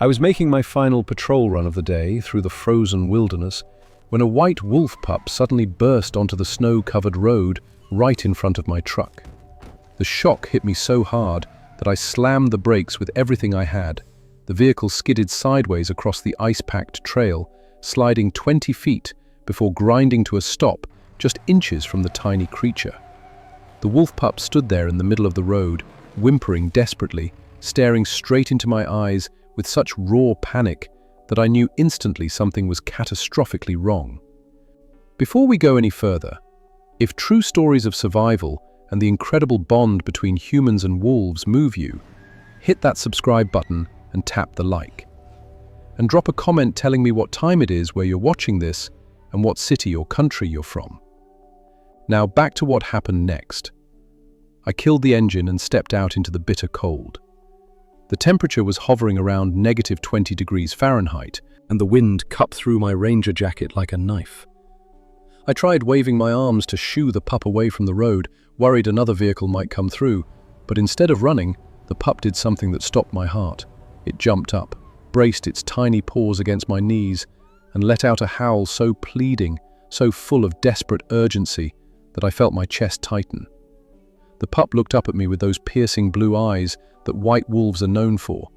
I was making my final patrol run of the day through the frozen wilderness when a white wolf pup suddenly burst onto the snow-covered road right in front of my truck. The shock hit me so hard that I slammed the brakes with everything I had. The vehicle skidded sideways across the ice-packed trail, sliding 20 feet before grinding to a stop just inches from the tiny creature. The wolf pup stood there in the middle of the road, whimpering desperately, staring straight into my eyes with such raw panic that I knew instantly something was catastrophically wrong. Before we go any further, if true stories of survival and the incredible bond between humans and wolves move you, hit that subscribe button and tap the like. And drop a comment telling me what time it is where you're watching this and what city or country you're from. Now back to what happened next. I killed the engine and stepped out into the bitter cold. The temperature was hovering around -20 degrees Fahrenheit, and the wind cut through my ranger jacket like a knife. I tried waving my arms to shoo the pup away from the road, worried another vehicle might come through, but instead of running, the pup did something that stopped my heart. It jumped up, braced its tiny paws against my knees, and let out a howl so pleading, so full of desperate urgency, that I felt my chest tighten. The pup looked up at me with those piercing blue eyes that white wolves are known for,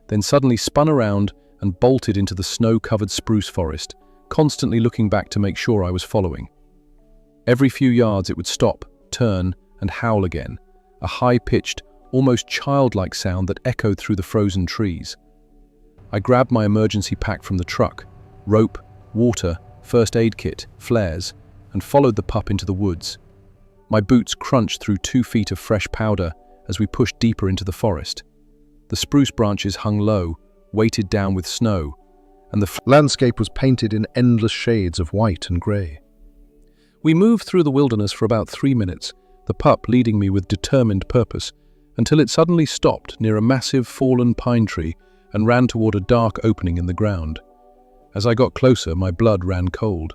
then suddenly spun around and bolted into the snow-covered spruce forest, constantly looking back to make sure I was following. Every few yards it would stop, turn, and howl again, a high-pitched, almost childlike sound that echoed through the frozen trees. I grabbed my emergency pack from the truck, rope, water, first aid kit, flares, and followed the pup into the woods. My boots crunched through 2 feet of fresh powder as we pushed deeper into the forest. The spruce branches hung low, weighted down with snow, and the landscape was painted in endless shades of white and grey. We moved through the wilderness for about 3 minutes, the pup leading me with determined purpose, until it suddenly stopped near a massive fallen pine tree and ran toward a dark opening in the ground. As I got closer, my blood ran cold.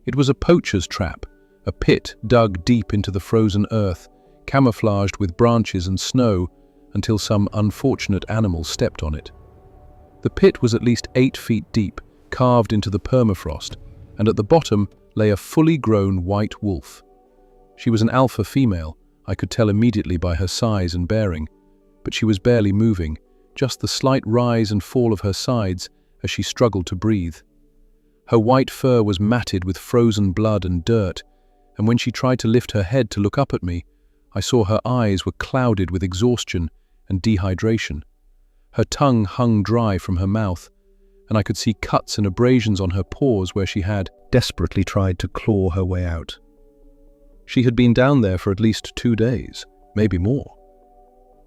It was a poacher's trap, a pit dug deep into the frozen earth, camouflaged with branches and snow until some unfortunate animal stepped on it. The pit was at least 8 feet deep, carved into the permafrost, and at the bottom lay a fully grown white wolf. She was an alpha female, I could tell immediately by her size and bearing, but she was barely moving, just the slight rise and fall of her sides as she struggled to breathe. Her white fur was matted with frozen blood and dirt, and when she tried to lift her head to look up at me, I saw her eyes were clouded with exhaustion and dehydration. Her tongue hung dry from her mouth, and I could see cuts and abrasions on her paws where she had desperately tried to claw her way out. She had been down there for at least 2 days, maybe more.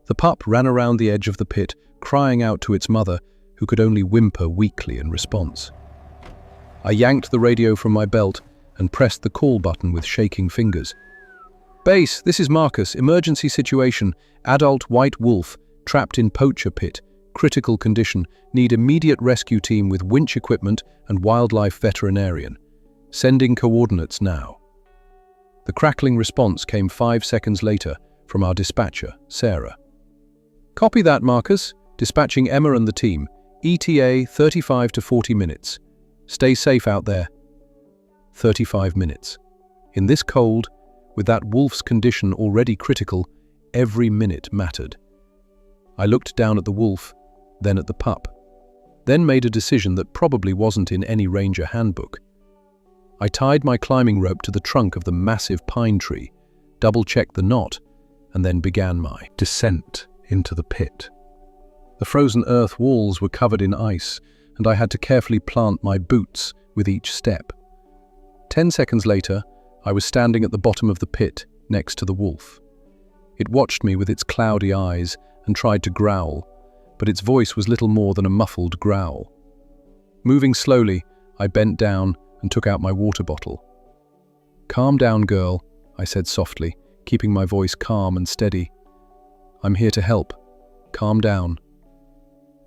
The pup ran around the edge of the pit, crying out to its mother, who could only whimper weakly in response. I yanked the radio from my belt and pressed the call button with shaking fingers. "Base, this is Marcus. Emergency situation. Adult white wolf, trapped in poacher pit. Critical condition. Need immediate rescue team with winch equipment and wildlife veterinarian. Sending coordinates now." The crackling response came 5 seconds later from our dispatcher, Sarah. "Copy that, Marcus. Dispatching Emma and the team. ETA 35 to 40 minutes. Stay safe out there." 35 minutes. In this cold, with that wolf's condition already critical, every minute mattered. I looked down at the wolf, then at the pup, then made a decision that probably wasn't in any ranger handbook. I tied my climbing rope to the trunk of the massive pine tree, double-checked the knot, and then began my descent into the pit. The frozen earth walls were covered in ice, and I had to carefully plant my boots with each step. 10 seconds later, I was standing at the bottom of the pit, next to the wolf. It watched me with its cloudy eyes and tried to growl, but its voice was little more than a muffled growl. Moving slowly, I bent down and took out my water bottle. "Calm down, girl," I said softly, keeping my voice calm and steady. "I'm here to help. Calm down."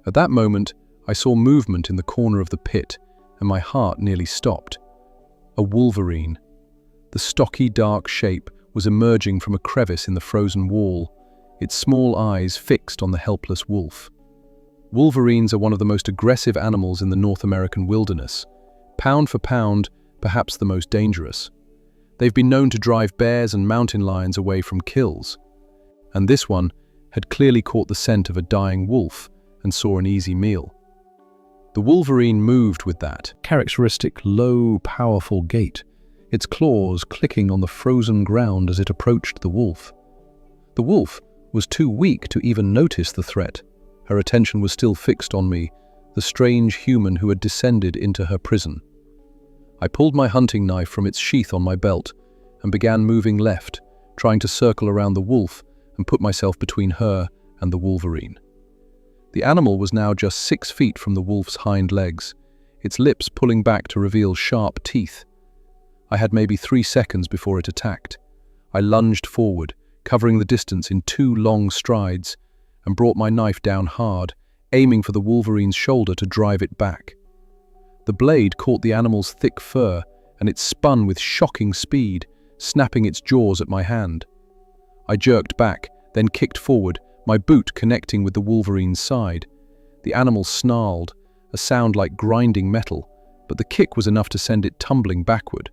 At that moment, I saw movement in the corner of the pit, and my heart nearly stopped. A wolverine. The stocky, dark shape was emerging from a crevice in the frozen wall, its small eyes fixed on the helpless wolf. Wolverines are one of the most aggressive animals in the North American wilderness. Pound for pound, perhaps the most dangerous. They've been known to drive bears and mountain lions away from kills. And this one had clearly caught the scent of a dying wolf and saw an easy meal. The wolverine moved with that characteristic low, powerful gait, its claws clicking on the frozen ground as it approached the wolf. The wolf was too weak to even notice the threat. Her attention was still fixed on me, the strange human who had descended into her prison. I pulled my hunting knife from its sheath on my belt and began moving left, trying to circle around the wolf and put myself between her and the wolverine. The animal was now just 6 feet from the wolf's hind legs, its lips pulling back to reveal sharp teeth. I had maybe 3 seconds before it attacked. I lunged forward, covering the distance in 2 long strides, and brought my knife down hard, aiming for the wolverine's shoulder to drive it back. The blade caught the animal's thick fur, and it spun with shocking speed, snapping its jaws at my hand. I jerked back, then kicked forward, my boot connecting with the wolverine's side. The animal snarled, a sound like grinding metal, but the kick was enough to send it tumbling backward.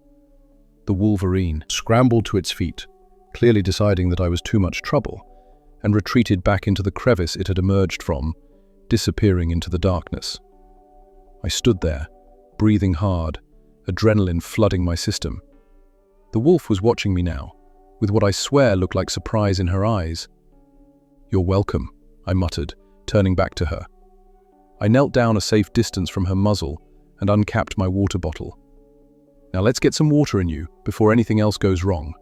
The wolverine scrambled to its feet, clearly deciding that I was too much trouble, and retreated back into the crevice it had emerged from, disappearing into the darkness. I stood there, breathing hard, adrenaline flooding my system. The wolf was watching me now, with what I swear looked like surprise in her eyes. "You're welcome," I muttered, turning back to her. I knelt down a safe distance from her muzzle and uncapped my water bottle. "Now let's get some water in you before anything else goes wrong."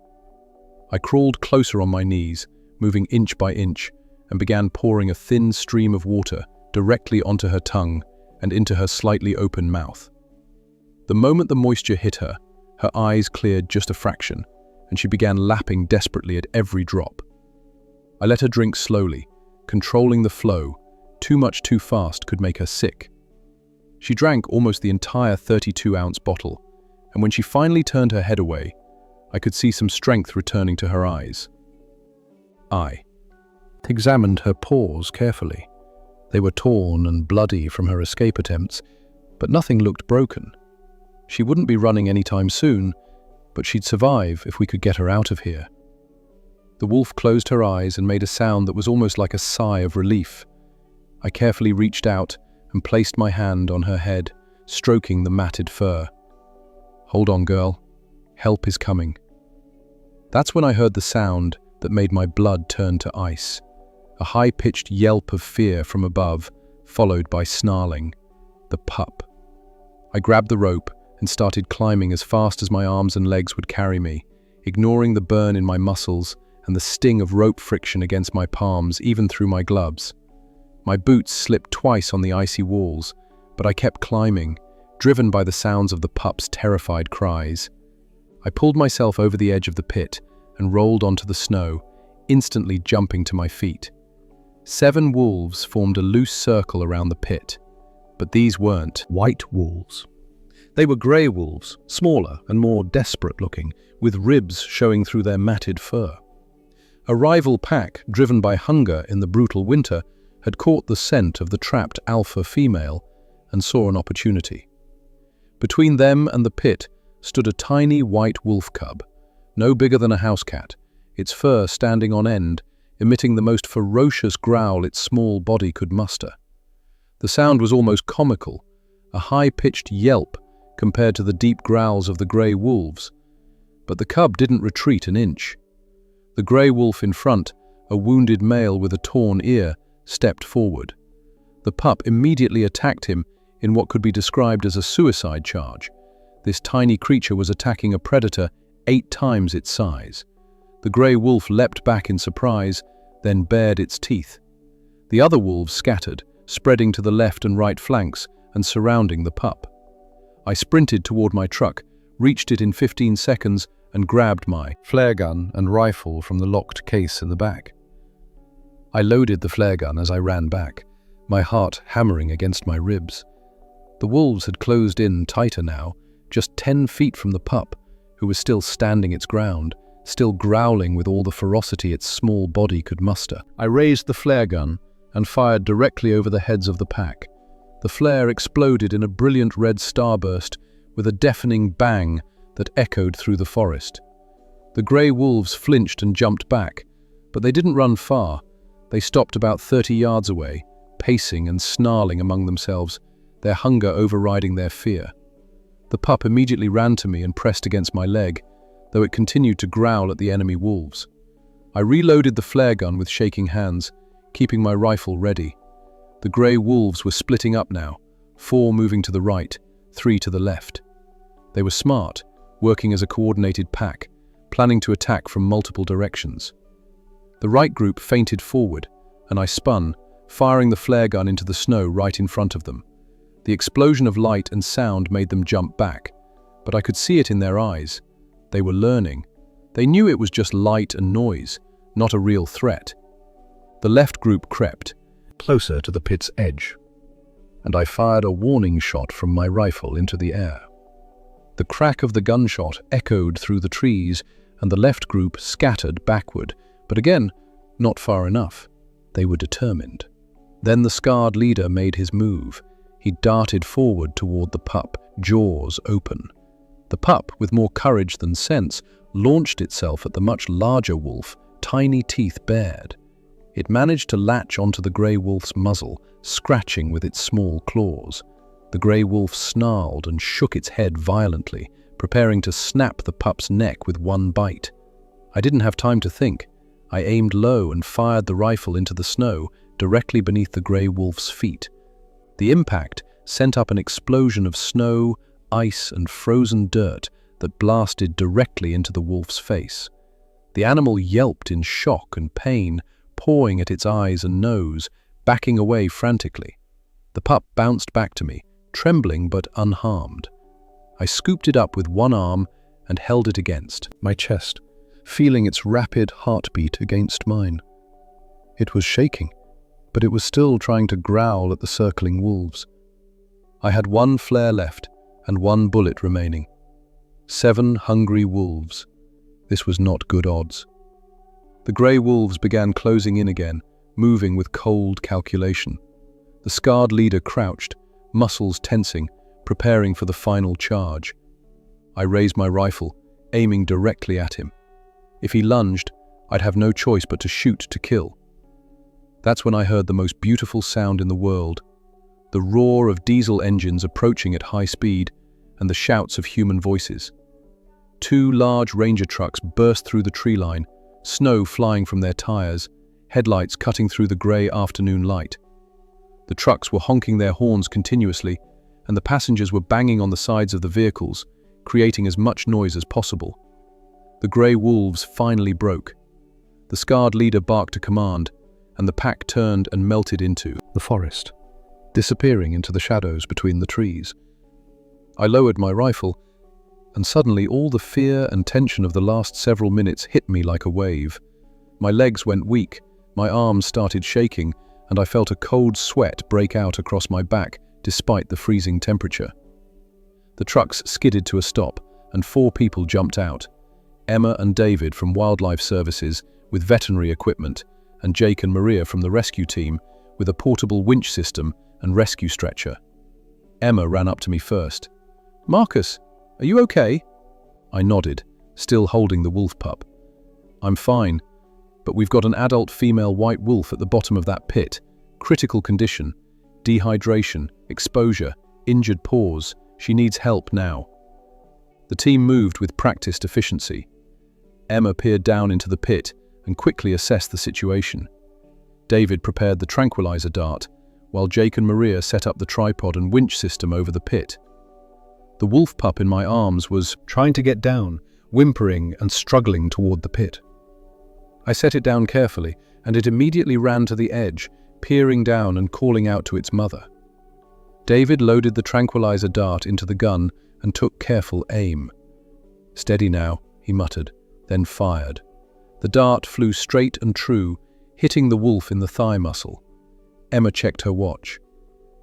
I crawled closer on my knees, moving inch by inch, and began pouring a thin stream of water directly onto her tongue and into her slightly open mouth. The moment the moisture hit her, her eyes cleared just a fraction, and she began lapping desperately at every drop. I let her drink slowly, controlling the flow. Too much too fast could make her sick. She drank almost the entire 32-ounce bottle, and when she finally turned her head away, I could see some strength returning to her eyes. I examined her paws carefully. They were torn and bloody from her escape attempts, but nothing looked broken. She wouldn't be running anytime soon, but she'd survive if we could get her out of here. The wolf closed her eyes and made a sound that was almost like a sigh of relief. I carefully reached out and placed my hand on her head, stroking the matted fur. "Hold on, girl. Help is coming." That's when I heard the sound that made my blood turn to ice. A high-pitched yelp of fear from above, followed by snarling. The pup. I grabbed the rope and started climbing as fast as my arms and legs would carry me, ignoring the burn in my muscles and the sting of rope friction against my palms, even through my gloves. My boots slipped twice on the icy walls, but I kept climbing, driven by the sounds of the pup's terrified cries. I pulled myself over the edge of the pit and rolled onto the snow, instantly jumping to my feet. 7 wolves formed a loose circle around the pit, but these weren't white wolves. They were grey wolves, smaller and more desperate looking, with ribs showing through their matted fur. A rival pack, driven by hunger in the brutal winter, had caught the scent of the trapped alpha female and saw an opportunity. Between them and the pit stood a tiny white wolf cub, no bigger than a house cat, its fur standing on end, emitting the most ferocious growl its small body could muster. The sound was almost comical, a high-pitched yelp compared to the deep growls of the grey wolves. But the cub didn't retreat an inch. The grey wolf in front, a wounded male with a torn ear, stepped forward. The pup immediately attacked him in what could be described as a suicide charge. This tiny creature was attacking a predator 8 times its size. The grey wolf leapt back in surprise, then bared its teeth. The other wolves scattered, spreading to the left and right flanks and surrounding the pup. I sprinted toward my truck, reached it in 15 seconds, and grabbed my flare gun and rifle from the locked case in the back. I loaded the flare gun as I ran back, my heart hammering against my ribs. The wolves had closed in tighter now, just 10 feet from the pup, who was still standing its ground, still growling with all the ferocity its small body could muster. I raised the flare gun and fired directly over the heads of the pack. The flare exploded in a brilliant red starburst with a deafening bang that echoed through the forest. The grey wolves flinched and jumped back, but they didn't run far. They stopped about 30 yards away, pacing and snarling among themselves, their hunger overriding their fear. The pup immediately ran to me and pressed against my leg, though it continued to growl at the enemy wolves. I reloaded the flare gun with shaking hands, keeping my rifle ready. The grey wolves were splitting up now, 4 moving to the right, 3 to the left. They were smart, working as a coordinated pack, planning to attack from multiple directions. The right group feinted forward, and I spun, firing the flare gun into the snow right in front of them. The explosion of light and sound made them jump back, but I could see it in their eyes. They were learning. They knew it was just light and noise, not a real threat. The left group crept closer to the pit's edge, and I fired a warning shot from my rifle into the air. The crack of the gunshot echoed through the trees, and the left group scattered backward, but again, not far enough. They were determined. Then the scarred leader made his move. He darted forward toward the pup, jaws open. The pup, with more courage than sense, launched itself at the much larger wolf, tiny teeth bared. It managed to latch onto the grey wolf's muzzle, scratching with its small claws. The grey wolf snarled and shook its head violently, preparing to snap the pup's neck with one bite. I didn't have time to think. I aimed low and fired the rifle into the snow, directly beneath the grey wolf's feet. The impact sent up an explosion of snow, ice, and frozen dirt that blasted directly into the wolf's face. The animal yelped in shock and pain, pawing at its eyes and nose, backing away frantically. The pup bounced back to me, trembling but unharmed. I scooped it up with one arm and held it against my chest, feeling its rapid heartbeat against mine. It was shaking, but it was still trying to growl at the circling wolves. I had 1 flare left and 1 bullet remaining. 7 hungry wolves. This was not good odds. The grey wolves began closing in again, moving with cold calculation. The scarred leader crouched, muscles tensing, preparing for the final charge. I raised my rifle, aiming directly at him. If he lunged, I'd have no choice but to shoot to kill. That's when I heard the most beautiful sound in the world, the roar of diesel engines approaching at high speed and the shouts of human voices. 2 large ranger trucks burst through the tree line, snow flying from their tires, headlights cutting through the grey afternoon light. The trucks were honking their horns continuously, and the passengers were banging on the sides of the vehicles, creating as much noise as possible. The grey wolves finally broke. The scarred leader barked a command, and the pack turned and melted into the forest, disappearing into the shadows between the trees. I lowered my rifle, and suddenly all the fear and tension of the last several minutes hit me like a wave. My legs went weak, my arms started shaking, and I felt a cold sweat break out across my back despite the freezing temperature. The trucks skidded to a stop, and 4 people jumped out. Emma and David from Wildlife Services with veterinary equipment, and Jake and Maria from the rescue team with a portable winch system and rescue stretcher. Emma ran up to me first. "Marcus, are you okay?" I nodded, still holding the wolf pup. "I'm fine, but we've got an adult female white wolf at the bottom of that pit. Critical condition, dehydration, exposure, injured paws. She needs help now." The team moved with practiced efficiency. Emma peered down into the pit and quickly assessed the situation. David prepared the tranquilizer dart, while Jake and Maria set up the tripod and winch system over the pit. The wolf pup in my arms was trying to get down, whimpering and struggling toward the pit. I set it down carefully, and it immediately ran to the edge, peering down and calling out to its mother. David loaded the tranquilizer dart into the gun and took careful aim. "Steady now," he muttered, then fired. The dart flew straight and true, hitting the wolf in the thigh muscle. Emma checked her watch.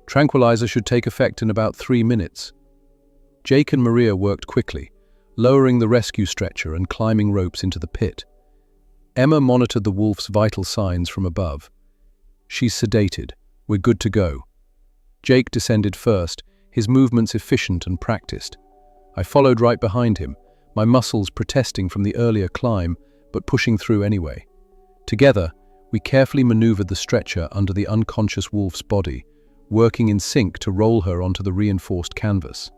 Tranquilizer should take effect in about 3 minutes. Jake and Maria worked quickly, lowering the rescue stretcher and climbing ropes into the pit. Emma monitored the wolf's vital signs from above. She's sedated. We're good to go." Jake descended first, his movements efficient and practiced. I followed right behind him, my muscles protesting from the earlier climb, but pushing through anyway. Together, we carefully maneuvered the stretcher under the unconscious wolf's body, working in sync to roll her onto the reinforced canvas.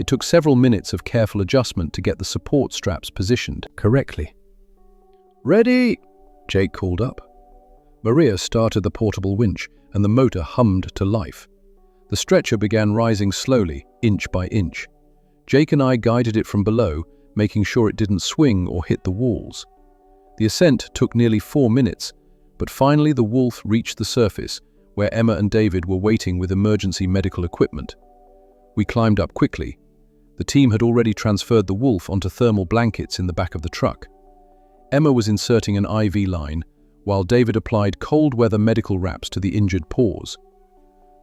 It took several minutes of careful adjustment to get the support straps positioned correctly. "Ready!" Jake called up. Maria started the portable winch, and the motor hummed to life. The stretcher began rising slowly, inch by inch. Jake and I guided it from below, making sure it didn't swing or hit the walls. The ascent took nearly 4 minutes, but finally the wolf reached the surface, where Emma and David were waiting with emergency medical equipment. We climbed up quickly. The team had already transferred the wolf onto thermal blankets in the back of the truck. Emma was inserting an IV line, while David applied cold-weather medical wraps to the injured paws.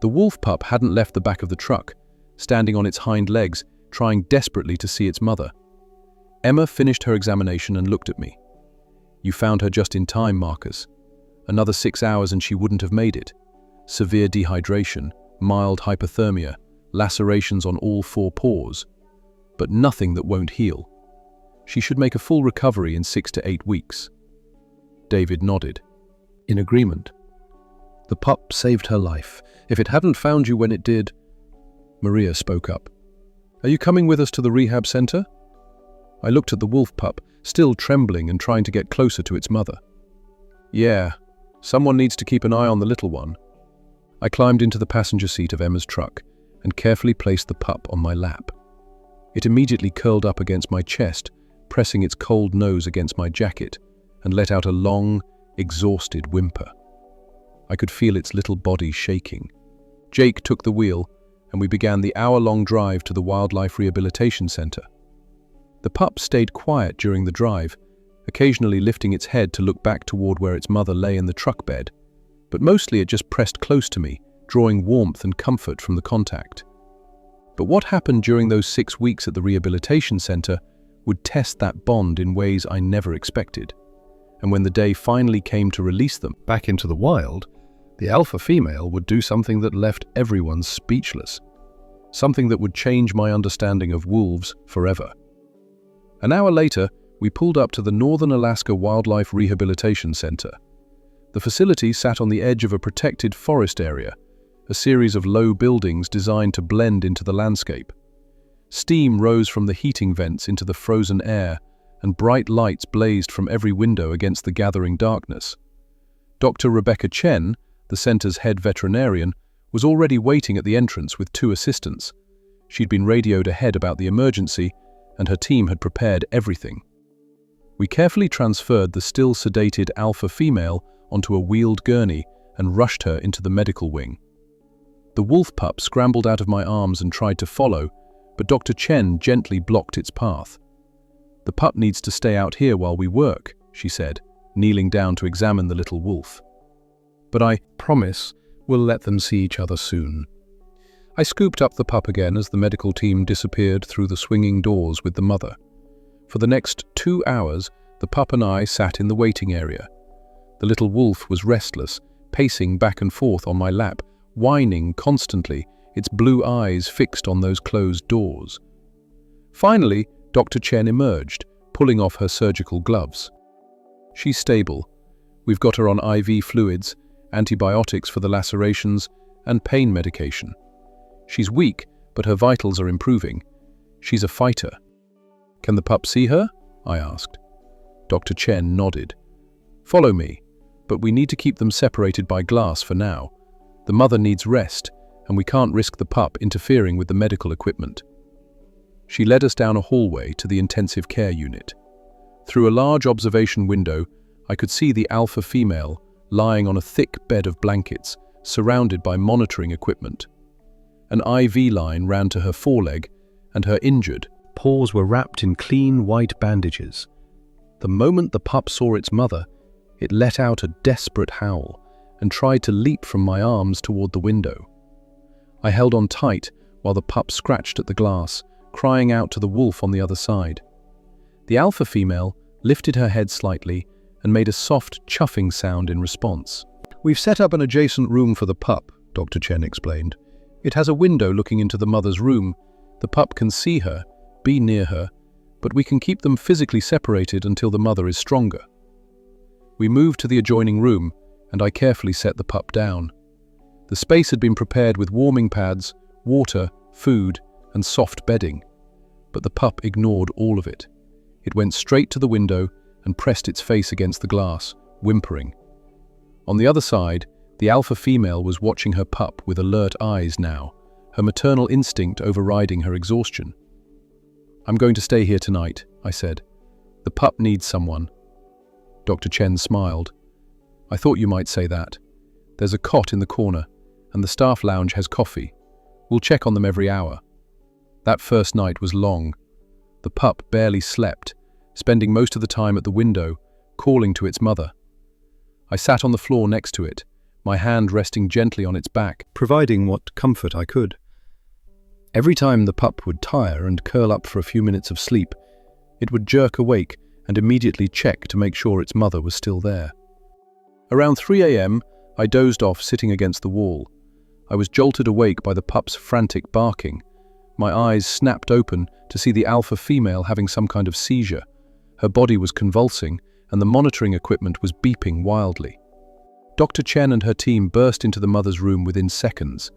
The wolf pup hadn't left the back of the truck, standing on its hind legs, trying desperately to see its mother. Emma finished her examination and looked at me. "You found her just in time, Marcus. Another 6 hours and she wouldn't have made it. Severe dehydration, mild hypothermia, lacerations on all 4 paws. But nothing that won't heal. She should make a full recovery in 6 to 8 weeks." David nodded, in agreement. "The pup saved her life. If it hadn't found you when it did..." Maria spoke up. "Are you coming with us to the rehab center?" I looked at the wolf pup, still trembling and trying to get closer to its mother. "Yeah, someone needs to keep an eye on the little one." I climbed into the passenger seat of Emma's truck and carefully placed the pup on my lap. It immediately curled up against my chest, pressing its cold nose against my jacket, and let out a long, exhausted whimper. I could feel its little body shaking. Jake took the wheel, and we began the hour-long drive to the Wildlife Rehabilitation Center. The pup stayed quiet during the drive, occasionally lifting its head to look back toward where its mother lay in the truck bed, but mostly it just pressed close to me, drawing warmth and comfort from the contact. But what happened during those 6 weeks at the rehabilitation center would test that bond in ways I never expected. And when the day finally came to release them back into the wild, the alpha female would do something that left everyone speechless. Something that would change my understanding of wolves forever. An hour later, we pulled up to the Northern Alaska Wildlife Rehabilitation Center. The facility sat on the edge of a protected forest area, a series of low buildings designed to blend into the landscape. Steam rose from the heating vents into the frozen air, and bright lights blazed from every window against the gathering darkness. Dr. Rebecca Chen, the center's head veterinarian, was already waiting at the entrance with 2 assistants. She'd been radioed ahead about the emergency, and her team had prepared everything. We carefully transferred the still sedated alpha female onto a wheeled gurney and rushed her into the medical wing. The wolf pup scrambled out of my arms and tried to follow, but Dr. Chen gently blocked its path. "The pup needs to stay out here while we work," she said, kneeling down to examine the little wolf. "But I promise we'll let them see each other soon." I scooped up the pup again as the medical team disappeared through the swinging doors with the mother. For the next 2 hours, the pup and I sat in the waiting area. The little wolf was restless, pacing back and forth on my lap, whining constantly, its blue eyes fixed on those closed doors. Finally, Dr. Chen emerged, pulling off her surgical gloves. "She's stable. We've got her on IV fluids, antibiotics for the lacerations, and pain medication. She's weak, but her vitals are improving. She's a fighter." "Can the pup see her?" I asked. Dr. Chen nodded. "Follow me, but we need to keep them separated by glass for now. The mother needs rest, and we can't risk the pup interfering with the medical equipment." She led us down a hallway to the intensive care unit. Through a large observation window, I could see the alpha female lying on a thick bed of blankets, surrounded by monitoring equipment. An IV line ran to her foreleg, and her injured paws were wrapped in clean white bandages. The moment the pup saw its mother, it let out a desperate howl and tried to leap from my arms toward the window. I held on tight while the pup scratched at the glass, crying out to the wolf on the other side. The alpha female lifted her head slightly and made a soft chuffing sound in response. We've set up an adjacent room for the pup, Dr. Chen explained. It has a window looking into the mother's room. The pup can see her, be near her, but we can keep them physically separated until the mother is stronger. We moved to the adjoining room, and I carefully set the pup down. The space had been prepared with warming pads, water, food, and soft bedding. But the pup ignored all of it. It went straight to the window and pressed its face against the glass, whimpering. On the other side, the alpha female was watching her pup with alert eyes now, her maternal instinct overriding her exhaustion. "I'm going to stay here tonight," I said. "The pup needs someone." Dr. Chen smiled. "I thought you might say that. There's a cot in the corner, and the staff lounge has coffee. We'll check on them every hour." That first night was long. The pup barely slept, spending most of the time at the window, calling to its mother. I sat on the floor next to it, my hand resting gently on its back, providing what comfort I could. Every time the pup would tire and curl up for a few minutes of sleep, it would jerk awake and immediately check to make sure its mother was still there. Around 3 a.m., I dozed off sitting against the wall. I was jolted awake by the pup's frantic barking. My eyes snapped open to see the alpha female having some kind of seizure. Her body was convulsing, and the monitoring equipment was beeping wildly. Dr. Chen and her team burst into the mother's room within seconds.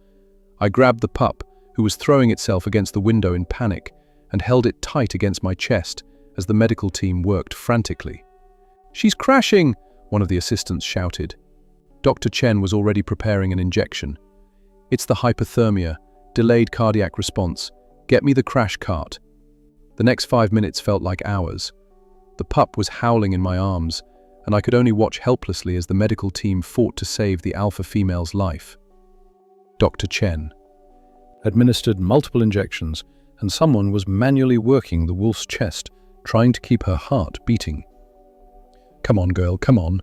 I grabbed the pup, who was throwing itself against the window in panic, and held it tight against my chest as the medical team worked frantically. "She's crashing!" one of the assistants shouted. Dr. Chen was already preparing an injection. "It's the hypothermia, delayed cardiac response. Get me the crash cart." The next 5 minutes felt like hours. The pup was howling in my arms, and I could only watch helplessly as the medical team fought to save the alpha female's life. Dr. Chen administered multiple injections, and someone was manually working the wolf's chest, trying to keep her heart beating. "Come on, girl, come on,"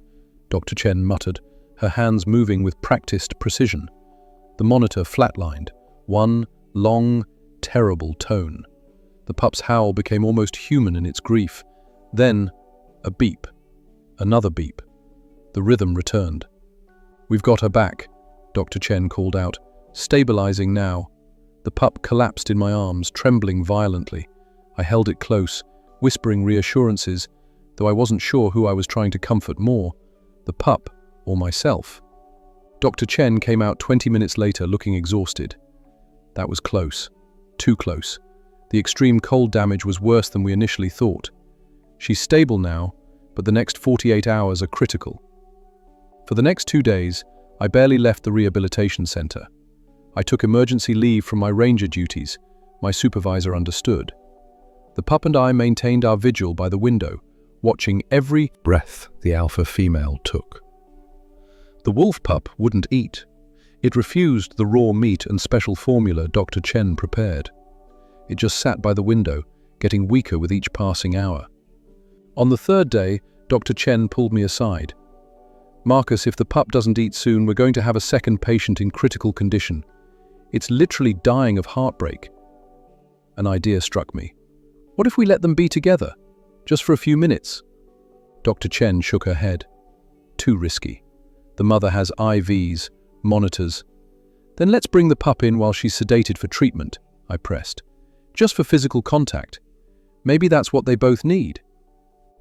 Dr. Chen muttered, her hands moving with practiced precision. The monitor flatlined, one long, terrible tone. The pup's howl became almost human in its grief. Then, a beep. Another beep. The rhythm returned. "We've got her back," Dr. Chen called out, stabilizing now. The pup collapsed in my arms, trembling violently. I held it close, whispering reassurances, though I wasn't sure who I was trying to comfort more, the pup or myself. Dr. Chen came out 20 minutes later looking exhausted. That was close. Too close. The extreme cold damage was worse than we initially thought. She's stable now, but the next 48 hours are critical. For the next 2 days, I barely left the rehabilitation center. I took emergency leave from my ranger duties. My supervisor understood. The pup and I maintained our vigil by the window, watching every breath the alpha female took. The wolf pup wouldn't eat. It refused the raw meat and special formula Dr. Chen prepared. It just sat by the window, getting weaker with each passing hour. On the third day, Dr. Chen pulled me aside. "Marcus, if the pup doesn't eat soon, we're going to have a second patient in critical condition. It's literally dying of heartbreak." An idea struck me. What if we let them be together, just for a few minutes? Dr. Chen shook her head. Too risky. The mother has IVs, monitors. Then let's bring the pup in while she's sedated for treatment, I pressed. Just for physical contact. Maybe that's what they both need.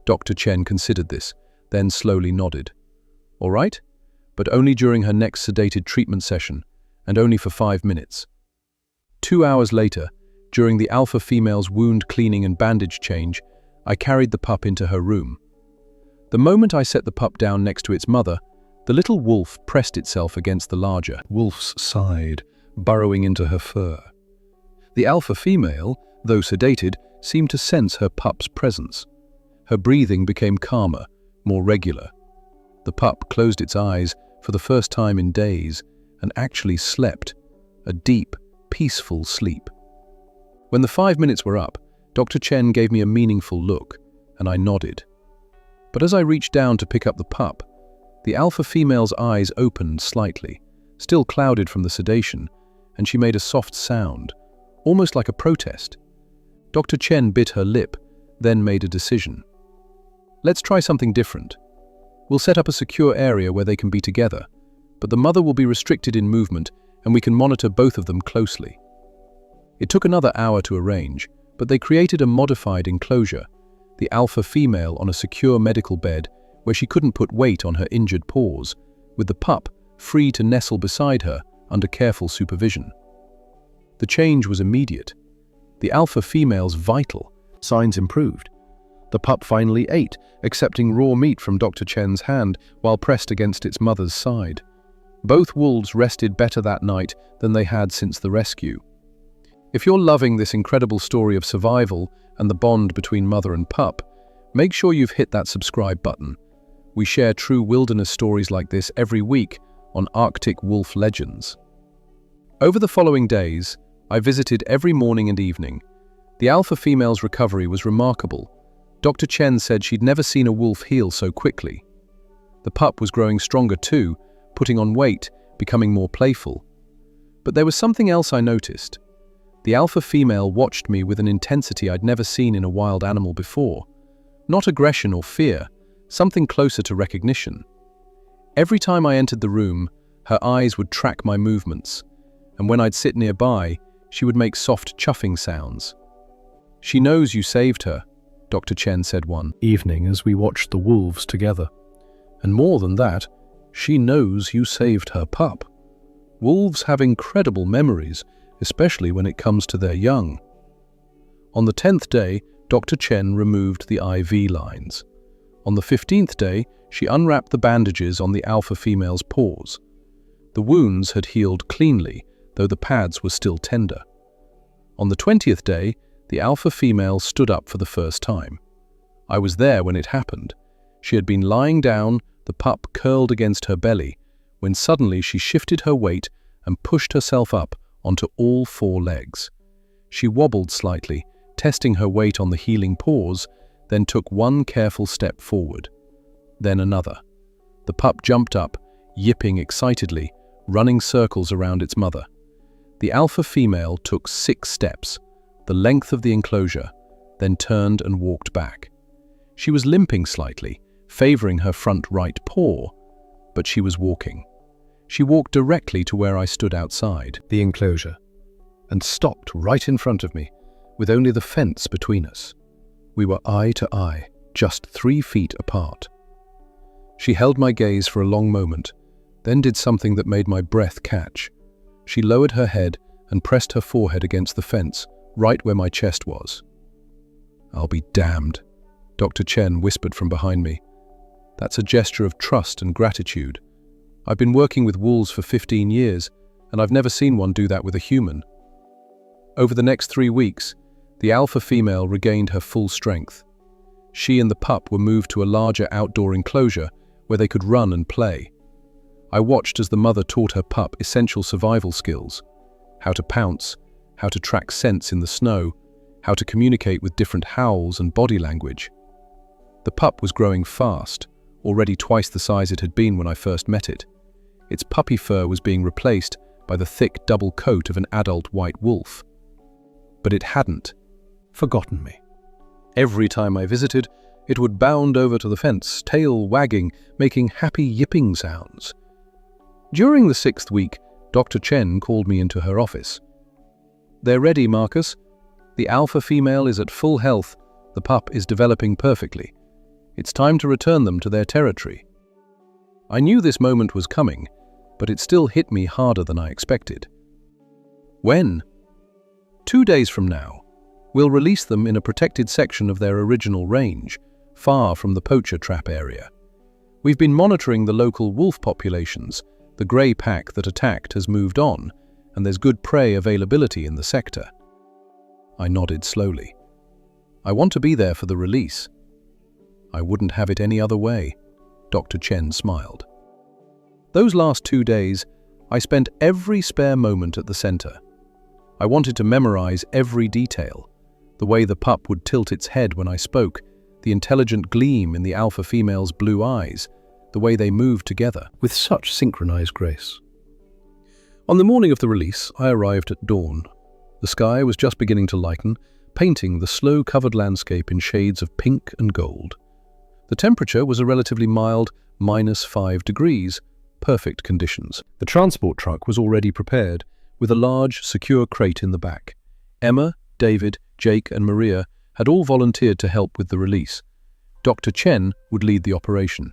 Dr. Chen considered this, then slowly nodded. All right, but only during her next sedated treatment session, and only for 5 minutes. 2 hours later, during the alpha female's wound cleaning and bandage change, I carried the pup into her room. The moment I set the pup down next to its mother, the little wolf pressed itself against the larger wolf's side, burrowing into her fur. The alpha female, though sedated, seemed to sense her pup's presence. Her breathing became calmer, more regular. The pup closed its eyes for the first time in days and actually slept, a deep, peaceful sleep. When the 5 minutes were up, Dr. Chen gave me a meaningful look, and I nodded. But as I reached down to pick up the pup, the alpha female's eyes opened slightly, still clouded from the sedation, and she made a soft sound, almost like a protest. Dr. Chen bit her lip, then made a decision. Let's try something different. We'll set up a secure area where they can be together, but the mother will be restricted in movement and we can monitor both of them closely. It took another hour to arrange, but they created a modified enclosure, the alpha female on a secure medical bed where she couldn't put weight on her injured paws, with the pup free to nestle beside her under careful supervision. The change was immediate. The alpha female's vital signs improved. The pup finally ate, accepting raw meat from Dr. Chen's hand while pressed against its mother's side. Both wolves rested better that night than they had since the rescue. If you're loving this incredible story of survival and the bond between mother and pup, make sure you've hit that subscribe button. We share true wilderness stories like this every week on Arctic Wolf Legends. Over the following days, I visited every morning and evening. The alpha female's recovery was remarkable. Dr. Chen said she'd never seen a wolf heal so quickly. The pup was growing stronger too, putting on weight, becoming more playful. But there was something else I noticed. The alpha female watched me with an intensity I'd never seen in a wild animal before. Not aggression or fear, something closer to recognition. Every time I entered the room, her eyes would track my movements, and when I'd sit nearby, she would make soft chuffing sounds. "She knows you saved her," Dr. Chen said one evening as we watched the wolves together. "And more than that, she knows you saved her pup." Wolves have incredible memories, especially when it comes to their young. On the 10th day, Dr. Chen removed the IV lines. On the 15th day, she unwrapped the bandages on the alpha female's paws. The wounds had healed cleanly, though the pads were still tender. On the 20th day, the alpha female stood up for the first time. I was there when it happened. She had been lying down, the pup curled against her belly, when suddenly she shifted her weight and pushed herself up onto all four legs. She wobbled slightly, testing her weight on the healing paws, then took one careful step forward. Then another. The pup jumped up, yipping excitedly, running circles around its mother. The alpha female took 6 steps, the length of the enclosure, then turned and walked back. She was limping slightly, favoring her front right paw, but she was walking. She walked directly to where I stood outside the enclosure and stopped right in front of me, with only the fence between us. We were eye to eye, just 3 feet apart. She held my gaze for a long moment, then did something that made my breath catch. She lowered her head and pressed her forehead against the fence, right where my chest was. "I'll be damned," Dr. Chen whispered from behind me. "That's a gesture of trust and gratitude. I've been working with wolves for 15 years, and I've never seen one do that with a human." Over the next 3 weeks, the alpha female regained her full strength. She and the pup were moved to a larger outdoor enclosure where they could run and play. I watched as the mother taught her pup essential survival skills: how to pounce, how to track scents in the snow, how to communicate with different howls and body language. The pup was growing fast, already twice the size it had been when I first met it. Its puppy fur was being replaced by the thick double coat of an adult white wolf. But it hadn't forgotten me. Every time I visited, it would bound over to the fence, tail wagging, making happy yipping sounds. During the 6th week, Dr. Chen called me into her office. "They're ready, Marcus. The alpha female is at full health. The pup is developing perfectly. It's time to return them to their territory." I knew this moment was coming, but it still hit me harder than I expected. "When?" "2 days from now. We'll release them in a protected section of their original range, far from the poacher trap area. We've been monitoring the local wolf populations. The grey pack that attacked has moved on, and there's good prey availability in the sector." I nodded slowly. "I want to be there for the release." "I wouldn't have it any other way," Dr. Chen smiled. Those last 2 days, I spent every spare moment at the center. I wanted to memorize every detail: the way the pup would tilt its head when I spoke, the intelligent gleam in the alpha female's blue eyes, the way they moved together with such synchronized grace. On the morning of the release, I arrived at dawn. The sky was just beginning to lighten, painting the snow-covered landscape in shades of pink and gold. The temperature was a relatively mild -5 degrees, perfect conditions. The transport truck was already prepared, with a large, secure crate in the back. Emma, David, Jake, and Maria had all volunteered to help with the release. Dr. Chen would lead the operation.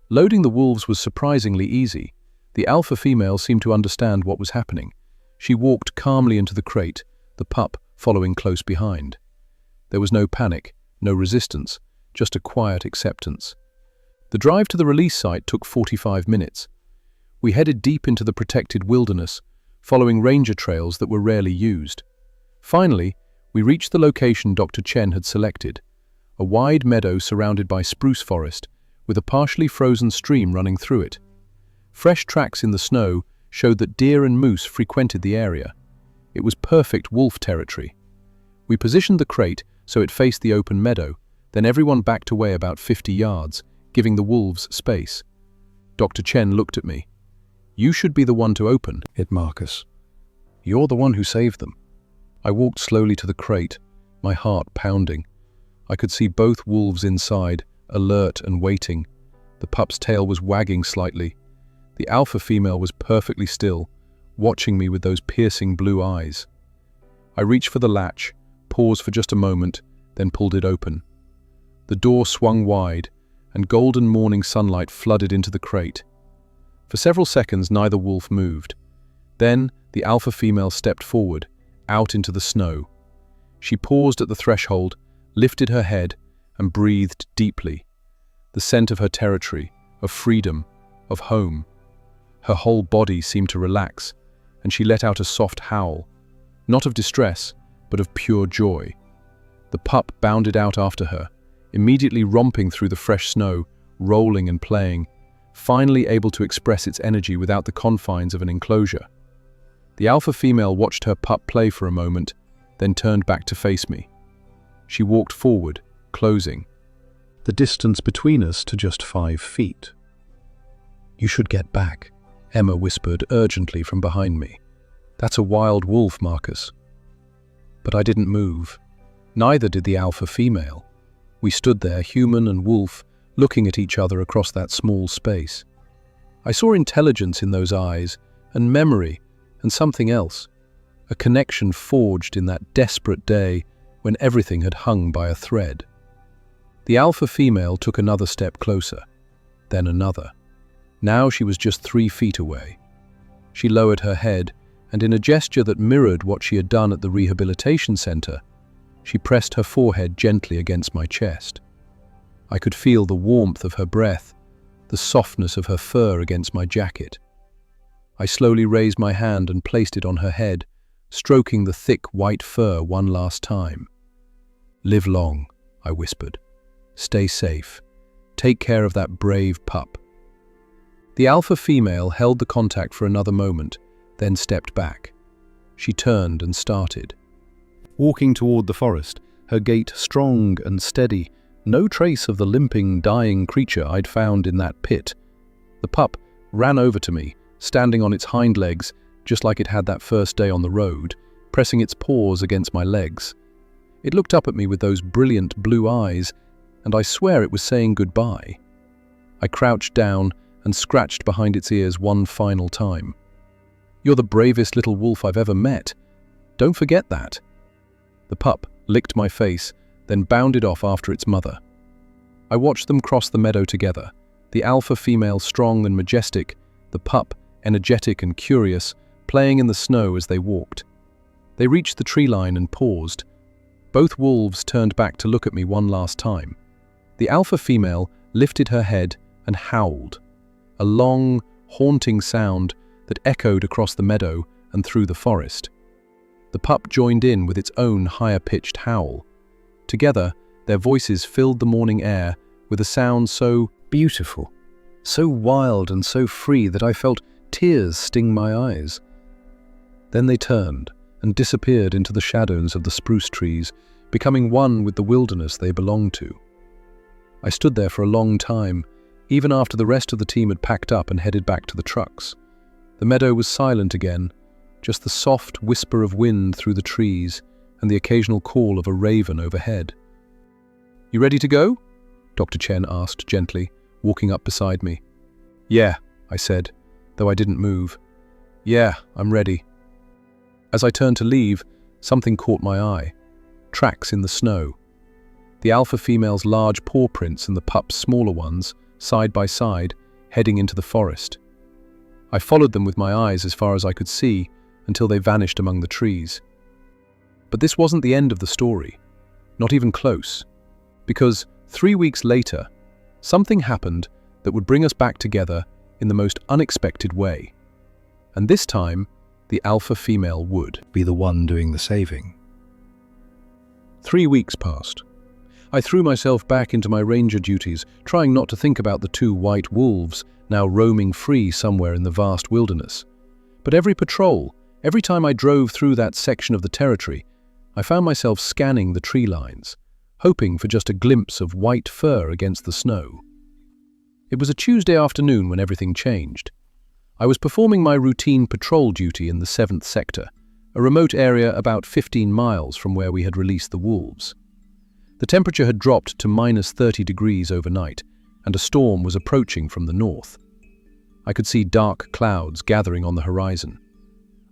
Loading the wolves was surprisingly easy. The alpha female seemed to understand what was happening. She walked calmly into the crate, the pup following close behind. There was no panic, no resistance, just a quiet acceptance. The drive to the release site took 45 minutes. We headed deep into the protected wilderness, following ranger trails that were rarely used. Finally, we reached the location Dr. Chen had selected, a wide meadow surrounded by spruce forest, with a partially frozen stream running through it. Fresh tracks in the snow showed that deer and moose frequented the area. It was perfect wolf territory. We positioned the crate so it faced the open meadow, then everyone backed away about 50 yards, giving the wolves space. Dr. Chen looked at me. "You should be the one to open it, Marcus. You're the one who saved them." I walked slowly to the crate, my heart pounding. I could see both wolves inside, alert and waiting. The pup's tail was wagging slightly. The alpha female was perfectly still, watching me with those piercing blue eyes. I reached for the latch, paused for just a moment, then pulled it open. The door swung wide, and golden morning sunlight flooded into the crate. For several seconds, neither wolf moved. Then, the alpha female stepped forward, out into the snow. She paused at the threshold, lifted her head, and breathed deeply. The scent of her territory, of freedom, of home. Her whole body seemed to relax, and she let out a soft howl, not of distress, but of pure joy. The pup bounded out after her, immediately romping through the fresh snow, rolling and playing, finally able to express its energy without the confines of an enclosure. The alpha female watched her pup play for a moment, then turned back to face me. She walked forward, closing the distance between us to just 5 feet. "You should get back," Emma whispered urgently from behind me. "That's a wild wolf, Marcus." But I didn't move. Neither did the alpha female. We stood there, human and wolf, looking at each other across that small space. I saw intelligence in those eyes, and memory, and something else. A connection forged in that desperate day when everything had hung by a thread. The alpha female took another step closer, then another. Now she was just 3 feet away. She lowered her head, and in a gesture that mirrored what she had done at the rehabilitation center, she pressed her forehead gently against my chest. I could feel the warmth of her breath, the softness of her fur against my jacket. I slowly raised my hand and placed it on her head, stroking the thick white fur one last time. "Live long," I whispered. "Stay safe. Take care of that brave pup." The alpha female held the contact for another moment, then stepped back. She turned and started, walking toward the forest, her gait strong and steady, no trace of the limping, dying creature I'd found in that pit. The pup ran over to me, standing on its hind legs, just like it had that first day on the road, pressing its paws against my legs. It looked up at me with those brilliant blue eyes, and I swear it was saying goodbye. I crouched down and scratched behind its ears one final time. "You're the bravest little wolf I've ever met. Don't forget that." The pup licked my face, then bounded off after its mother. I watched them cross the meadow together, the alpha female strong and majestic, the pup energetic and curious, playing in the snow as they walked. They reached the tree line and paused. Both wolves turned back to look at me one last time. The alpha female lifted her head and howled, a long, haunting sound that echoed across the meadow and through the forest. The pup joined in with its own higher-pitched howl. Together, their voices filled the morning air with a sound so beautiful, so wild and so free that I felt tears sting my eyes. Then they turned and disappeared into the shadows of the spruce trees, becoming one with the wilderness they belonged to. I stood there for a long time, even after the rest of the team had packed up and headed back to the trucks. The meadow was silent again, just the soft whisper of wind through the trees and the occasional call of a raven overhead. "You ready to go?" Dr. Chen asked gently, walking up beside me. "Yeah," I said, though I didn't move. "Yeah, I'm ready." As I turned to leave, something caught my eye. Tracks in the snow. The alpha female's large paw prints and the pup's smaller ones, side by side, heading into the forest. I followed them with my eyes as far as I could see until they vanished among the trees. But this wasn't the end of the story, not even close, because 3 weeks later, something happened that would bring us back together in the most unexpected way. And this time, the alpha female would be the one doing the saving. 3 weeks passed. I threw myself back into my ranger duties, trying not to think about the 2 white wolves now roaming free somewhere in the vast wilderness. But every patrol, every time I drove through that section of the territory, I found myself scanning the tree lines, hoping for just a glimpse of white fur against the snow. It was a Tuesday afternoon when everything changed. I was performing my routine patrol duty in the 7th sector, a remote area about 15 miles from where we had released the wolves. The temperature had dropped to -30 degrees overnight, and a storm was approaching from the north. I could see dark clouds gathering on the horizon.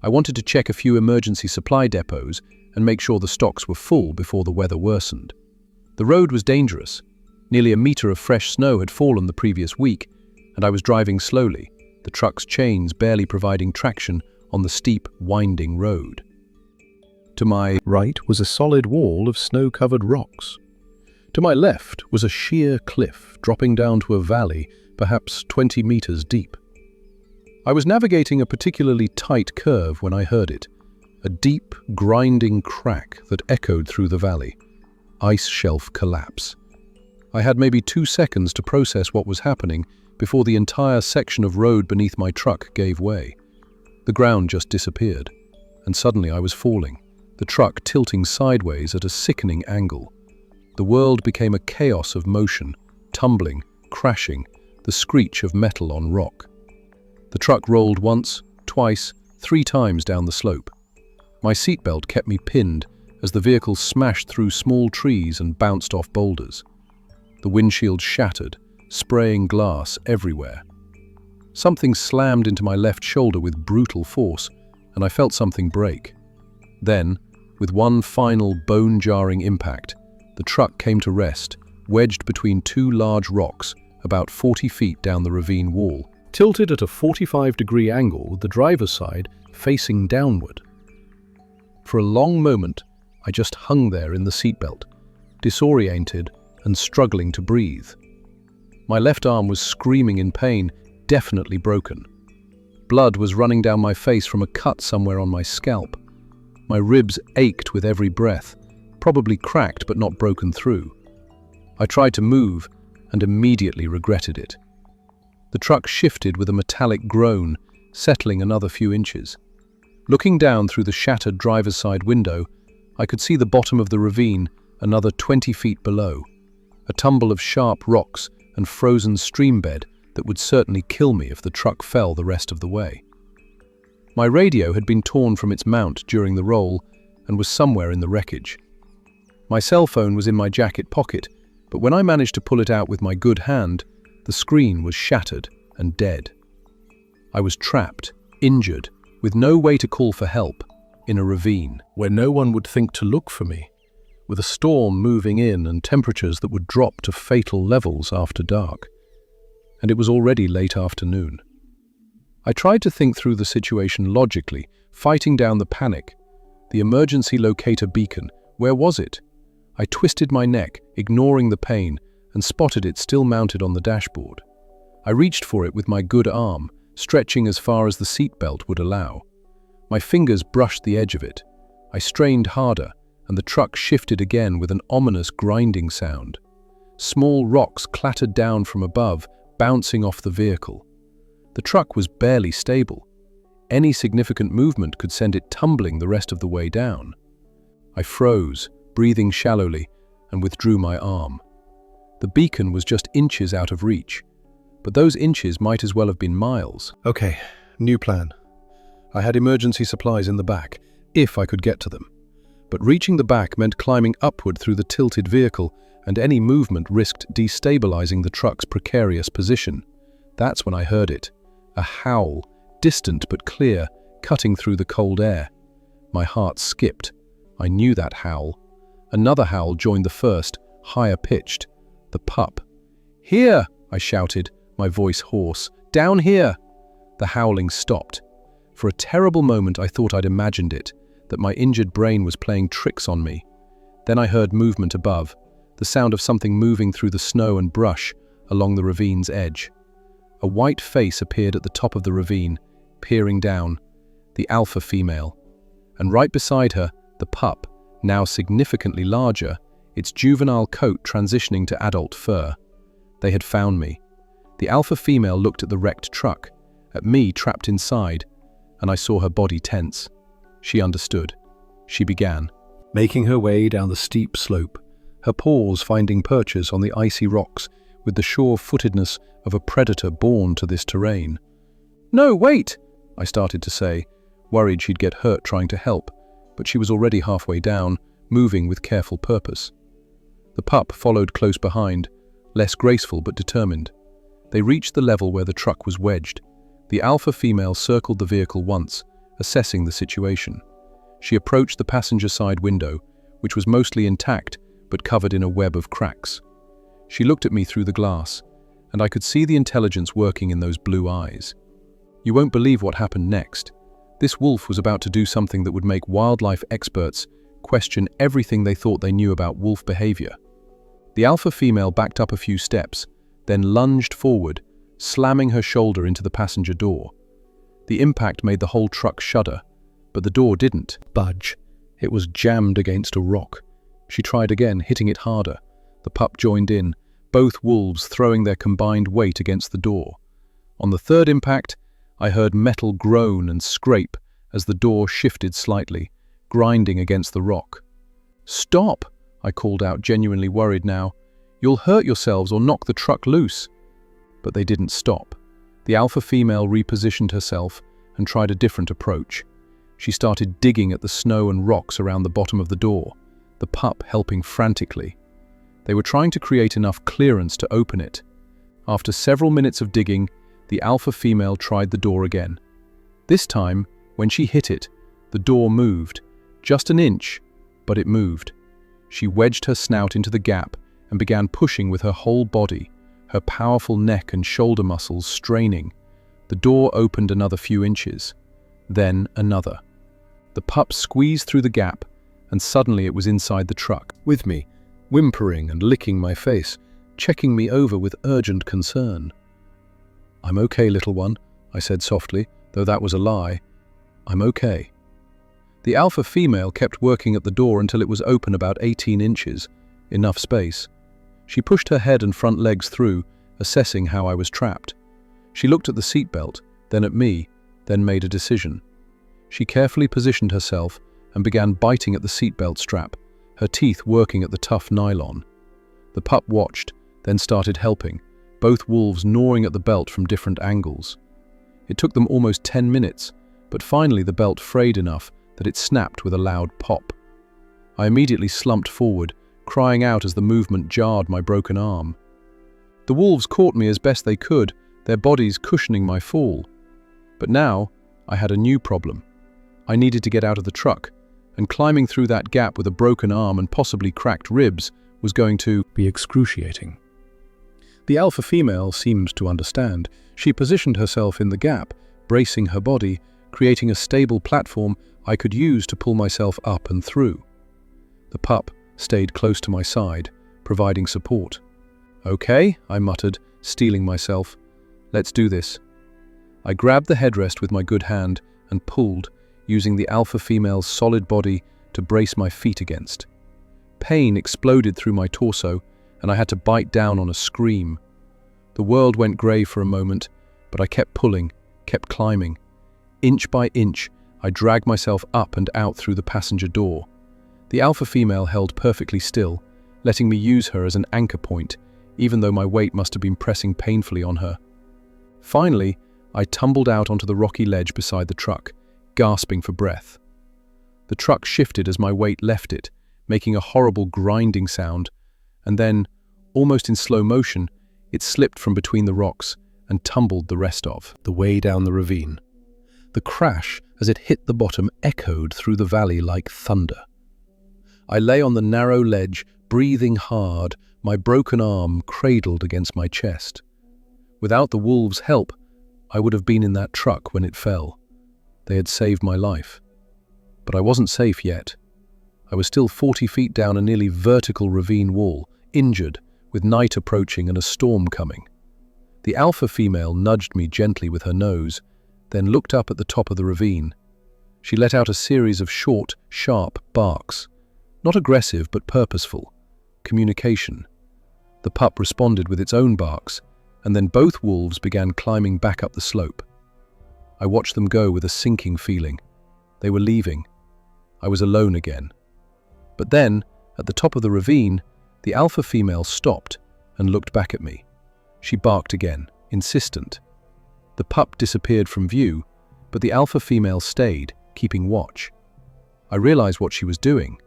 I wanted to check a few emergency supply depots and make sure the stocks were full before the weather worsened. The road was dangerous. Nearly a meter of fresh snow had fallen the previous week, and I was driving slowly, the truck's chains barely providing traction on the steep, winding road. To my right was a solid wall of snow-covered rocks. To my left was a sheer cliff dropping down to a valley, perhaps 20 meters deep. I was navigating a particularly tight curve when I heard it, a deep, grinding crack that echoed through the valley. Ice shelf collapse. I had maybe 2 seconds to process what was happening before the entire section of road beneath my truck gave way. The ground just disappeared, and suddenly I was falling, the truck tilting sideways at a sickening angle. The world became a chaos of motion, tumbling, crashing, the screech of metal on rock. The truck rolled once, twice, 3 times down the slope. My seatbelt kept me pinned as the vehicle smashed through small trees and bounced off boulders. The windshield shattered, spraying glass everywhere. Something slammed into my left shoulder with brutal force, and I felt something break. Then, with one final bone-jarring impact, the truck came to rest, wedged between 2 large rocks, about 40 feet down the ravine wall, tilted at a 45-degree angle with the driver's side facing downward. For a long moment, I just hung there in the seatbelt, disoriented and struggling to breathe. My left arm was screaming in pain, definitely broken. Blood was running down my face from a cut somewhere on my scalp. My ribs ached with every breath, probably cracked but not broken through. I tried to move and immediately regretted it. The truck shifted with a metallic groan, settling another few inches. Looking down through the shattered driver's side window, I could see the bottom of the ravine another 20 feet below, a tumble of sharp rocks and frozen stream bed that would certainly kill me if the truck fell the rest of the way. My radio had been torn from its mount during the roll and was somewhere in the wreckage. My cell phone was in my jacket pocket, but when I managed to pull it out with my good hand, the screen was shattered and dead. I was trapped, injured, with no way to call for help, in a ravine where no one would think to look for me, with a storm moving in and temperatures that would drop to fatal levels after dark. And it was already late afternoon. I tried to think through the situation logically, fighting down the panic. The emergency locator beacon, where was it? I twisted my neck, ignoring the pain, and spotted it still mounted on the dashboard. I reached for it with my good arm, stretching as far as the seatbelt would allow. My fingers brushed the edge of it. I strained harder, and the truck shifted again with an ominous grinding sound. Small rocks clattered down from above, bouncing off the vehicle. The truck was barely stable. Any significant movement could send it tumbling the rest of the way down. I froze, breathing shallowly, and withdrew my arm. The beacon was just inches out of reach, but those inches might as well have been miles. Okay, new plan. I had emergency supplies in the back, if I could get to them. But reaching the back meant climbing upward through the tilted vehicle, and any movement risked destabilizing the truck's precarious position. That's when I heard it, A howl, distant but clear, cutting through the cold air. My heart skipped. I knew that howl. Another howl joined the first, higher pitched. The pup. "Here!" I shouted, my voice hoarse. "Down here!" The howling stopped. For a terrible moment I thought I'd imagined it, that my injured brain was playing tricks on me. Then I heard movement above, the sound of something moving through the snow and brush along the ravine's edge. A white face appeared at the top of the ravine, peering down, the alpha female. And right beside her, the pup, now significantly larger, its juvenile coat transitioning to adult fur. They had found me. The alpha female looked at the wrecked truck, at me trapped inside, and I saw her body tense. She understood. She began, making her way down the steep slope, her paws finding perches on the icy rocks with the sure-footedness of a predator born to this terrain. "No, wait!" I started to say, worried she'd get hurt trying to help, but she was already halfway down, moving with careful purpose. The pup followed close behind, less graceful but determined. They reached the level where the truck was wedged. The alpha female circled the vehicle once, assessing the situation. She approached the passenger side window, which was mostly intact but covered in a web of cracks. She looked at me through the glass, and I could see the intelligence working in those blue eyes. You won't believe what happened next. This wolf was about to do something that would make wildlife experts question everything they thought they knew about wolf behavior. The alpha female backed up a few steps, then lunged forward, slamming her shoulder into the passenger door. The impact made the whole truck shudder, but the door didn't budge. It was jammed against a rock. She tried again, hitting it harder. The pup joined in, both wolves throwing their combined weight against the door. On the third impact, I heard metal groan and scrape as the door shifted slightly, grinding against the rock. "Stop!" I called out, genuinely worried now. "You'll hurt yourselves or knock the truck loose." But they didn't stop. The alpha female repositioned herself and tried a different approach. She started digging at the snow and rocks around the bottom of the door, the pup helping frantically. They were trying to create enough clearance to open it. After several minutes of digging, the alpha female tried the door again. This time, when she hit it, the door moved. Just an inch, but it moved. She wedged her snout into the gap and began pushing with her whole body, her powerful neck and shoulder muscles straining. The door opened another few inches, then another. The pup squeezed through the gap, and suddenly it was inside the truck, with me, whimpering and licking my face, checking me over with urgent concern. "I'm okay, little one," I said softly, though that was a lie. "I'm okay." The alpha female kept working at the door until it was open about 18 inches, enough space. She pushed her head and front legs through, assessing how I was trapped. She looked at the seatbelt, then at me, then made a decision. She carefully positioned herself and began biting at the seatbelt strap, her teeth working at the tough nylon. The pup watched, then started helping, both wolves gnawing at the belt from different angles. It took them almost 10 minutes, but finally the belt frayed enough that it snapped with a loud pop. I immediately slumped forward, crying out as the movement jarred my broken arm. The wolves caught me as best they could, their bodies cushioning my fall. But now, I had a new problem. I needed to get out of the truck, and climbing through that gap with a broken arm and possibly cracked ribs was going to be excruciating. The alpha female seemed to understand. She positioned herself in the gap, bracing her body, creating a stable platform I could use to pull myself up and through. The pup stayed close to my side, providing support. "Okay," I muttered, steeling myself. "Let's do this." I grabbed the headrest with my good hand and pulled, using the alpha female's solid body to brace my feet against. Pain exploded through my torso, and I had to bite down on a scream. The world went grey for a moment, but I kept pulling, kept climbing. Inch by inch, I dragged myself up and out through the passenger door. The alpha female held perfectly still, letting me use her as an anchor point, even though my weight must have been pressing painfully on her. Finally, I tumbled out onto the rocky ledge beside the truck, gasping for breath. The truck shifted as my weight left it, making a horrible grinding sound, and then, almost in slow motion, it slipped from between the rocks and tumbled the rest of the way down the ravine. The crash as it hit the bottom echoed through the valley like thunder. I lay on the narrow ledge, breathing hard, my broken arm cradled against my chest. Without the wolves' help, I would have been in that truck when it fell. They had saved my life. But I wasn't safe yet. I was still 40 feet down a nearly vertical ravine wall, injured, with night approaching and a storm coming. The alpha female nudged me gently with her nose, then looked up at the top of the ravine. She let out a series of short, sharp barks. Not aggressive, but purposeful. Communication. The pup responded with its own barks, and then both wolves began climbing back up the slope. I watched them go with a sinking feeling. They were leaving. I was alone again. But then, at the top of the ravine, the alpha female stopped and looked back at me. She barked again, insistent. The pup disappeared from view, but the alpha female stayed, keeping watch. I realized what she was doing.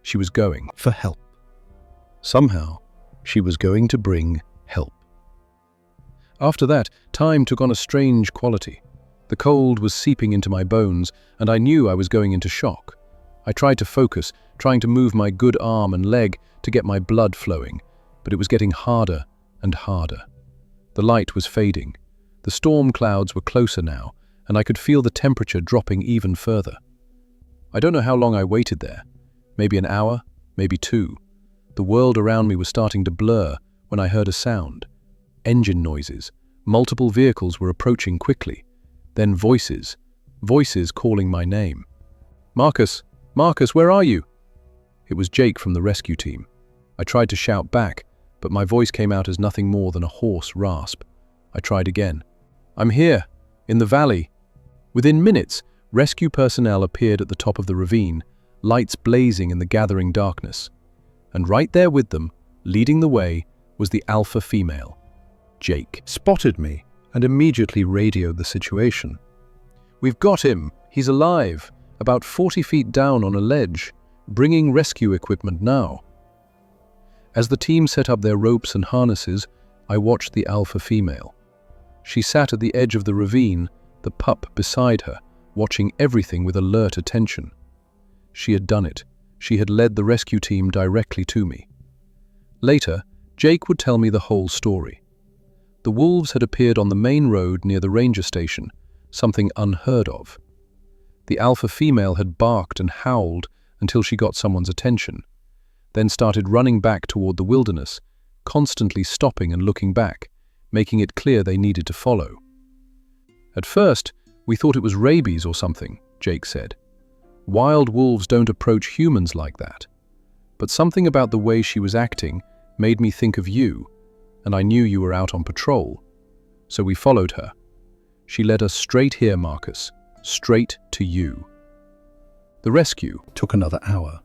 She was going for help. Somehow, she was going to bring help. After that, time took on a strange quality. The cold was seeping into my bones, and I knew I was going into shock. I tried to focus, trying to move my good arm and leg to get my blood flowing, but it was getting harder and harder. The light was fading. The storm clouds were closer now, and I could feel the temperature dropping even further. I don't know how long I waited there. Maybe an hour, maybe 2. The world around me was starting to blur when I heard a sound. Engine noises. Multiple vehicles were approaching quickly. Then voices calling my name. "Marcus! Marcus, where are you?" It was Jake from the rescue team. I tried to shout back, but my voice came out as nothing more than a hoarse rasp. I tried again. "I'm here, in the valley." Within minutes, rescue personnel appeared at the top of the ravine, lights blazing in the gathering darkness. And right there with them, leading the way, was the alpha female. Jake spotted me and immediately radioed the situation. "We've got him. He's alive, about 40 feet down on a ledge, bringing rescue equipment now." As the team set up their ropes and harnesses, I watched the alpha female. She sat at the edge of the ravine, the pup beside her, watching everything with alert attention. She had done it. She had led the rescue team directly to me. Later, Jake would tell me the whole story. The wolves had appeared on the main road near the ranger station, something unheard of. The alpha female had barked and howled until she got someone's attention, then started running back toward the wilderness, constantly stopping and looking back, making it clear they needed to follow. At first, we thought it was rabies or something, Jake said. Wild wolves don't approach humans like that. But something about the way she was acting made me think of you, and I knew you were out on patrol. So we followed her. She led us straight here, Marcus, straight to you. The rescue took another hour.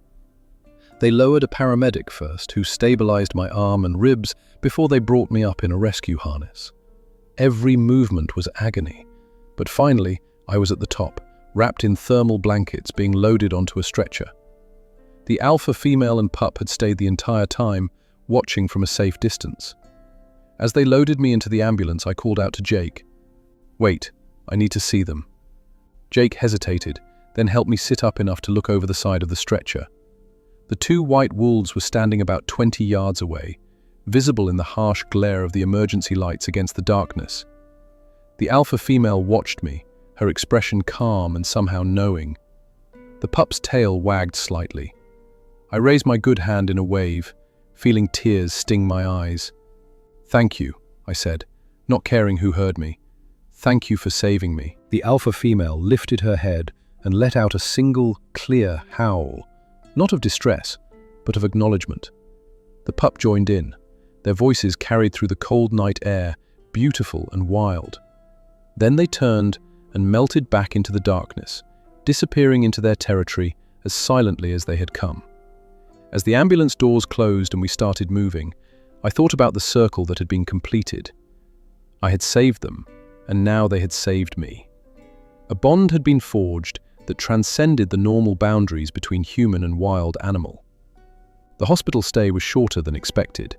They lowered a paramedic first, who stabilized my arm and ribs before they brought me up in a rescue harness. Every movement was agony, but finally I was at the top, wrapped in thermal blankets, being loaded onto a stretcher. The alpha female and pup had stayed the entire time, watching from a safe distance. As they loaded me into the ambulance, I called out to Jake, "Wait, I need to see them." Jake hesitated, then helped me sit up enough to look over the side of the stretcher. The 2 white wolves were standing about 20 yards away, visible in the harsh glare of the emergency lights against the darkness. The alpha female watched me, her expression calm and somehow knowing. The pup's tail wagged slightly. I raised my good hand in a wave, feeling tears sting my eyes. "Thank you," I said, not caring who heard me. "Thank you for saving me." The alpha female lifted her head and let out a single, clear howl, not of distress, but of acknowledgement. The pup joined in. Their voices carried through the cold night air, beautiful and wild. Then they turned and melted back into the darkness, disappearing into their territory as silently as they had come. As the ambulance doors closed and we started moving, I thought about the circle that had been completed. I had saved them, and now they had saved me. A bond had been forged that transcended the normal boundaries between human and wild animal. The hospital stay was shorter than expected.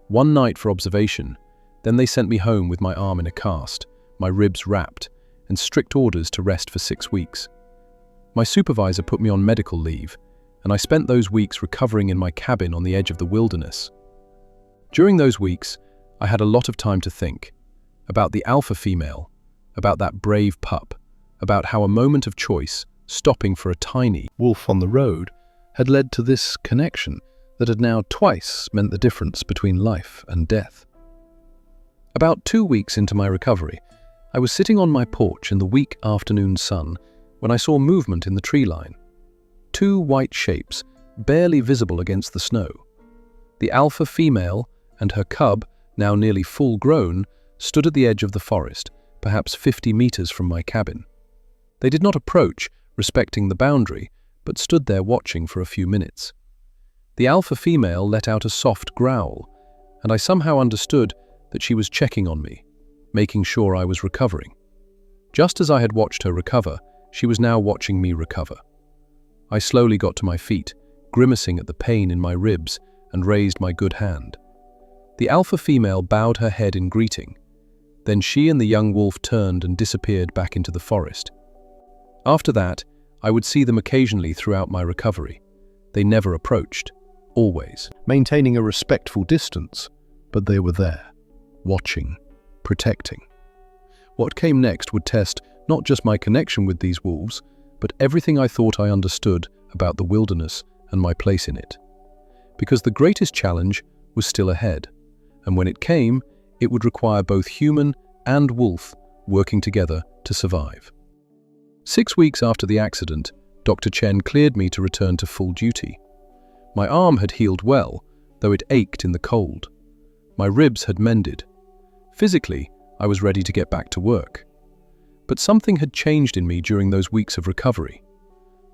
1 night for observation, Then they sent me home with my arm in a cast, my ribs wrapped, and strict orders to rest for 6 weeks. My supervisor put me on medical leave, and I spent those weeks recovering in my cabin on the edge of the wilderness. During those weeks, I had a lot of time to think about the alpha female, about that brave pup, about how a moment of choice, stopping for a tiny wolf on the road, had led to this connection that had now twice meant the difference between life and death. About 2 weeks into my recovery, I was sitting on my porch in the weak afternoon sun when I saw movement in the tree line. 2 white shapes, barely visible against the snow. The alpha female and her cub, now nearly full grown, stood at the edge of the forest, perhaps 50 meters from my cabin. They did not approach, respecting the boundary, but stood there watching for a few minutes. The alpha female let out a soft growl, and I somehow understood that she was checking on me, making sure I was recovering. Just as I had watched her recover, she was now watching me recover. I slowly got to my feet, grimacing at the pain in my ribs, and raised my good hand. The alpha female bowed her head in greeting. Then she and the young wolf turned and disappeared back into the forest. After that, I would see them occasionally throughout my recovery. They never approached, always maintaining a respectful distance, but they were there, watching, protecting. What came next would test not just my connection with these wolves, but everything I thought I understood about the wilderness and my place in it. Because the greatest challenge was still ahead, and when it came, it would require both human and wolf working together to survive. 6 weeks after the accident, Dr. Chen cleared me to return to full duty. My arm had healed well, though it ached in the cold. My ribs had mended. Physically, I was ready to get back to work. But something had changed in me during those weeks of recovery.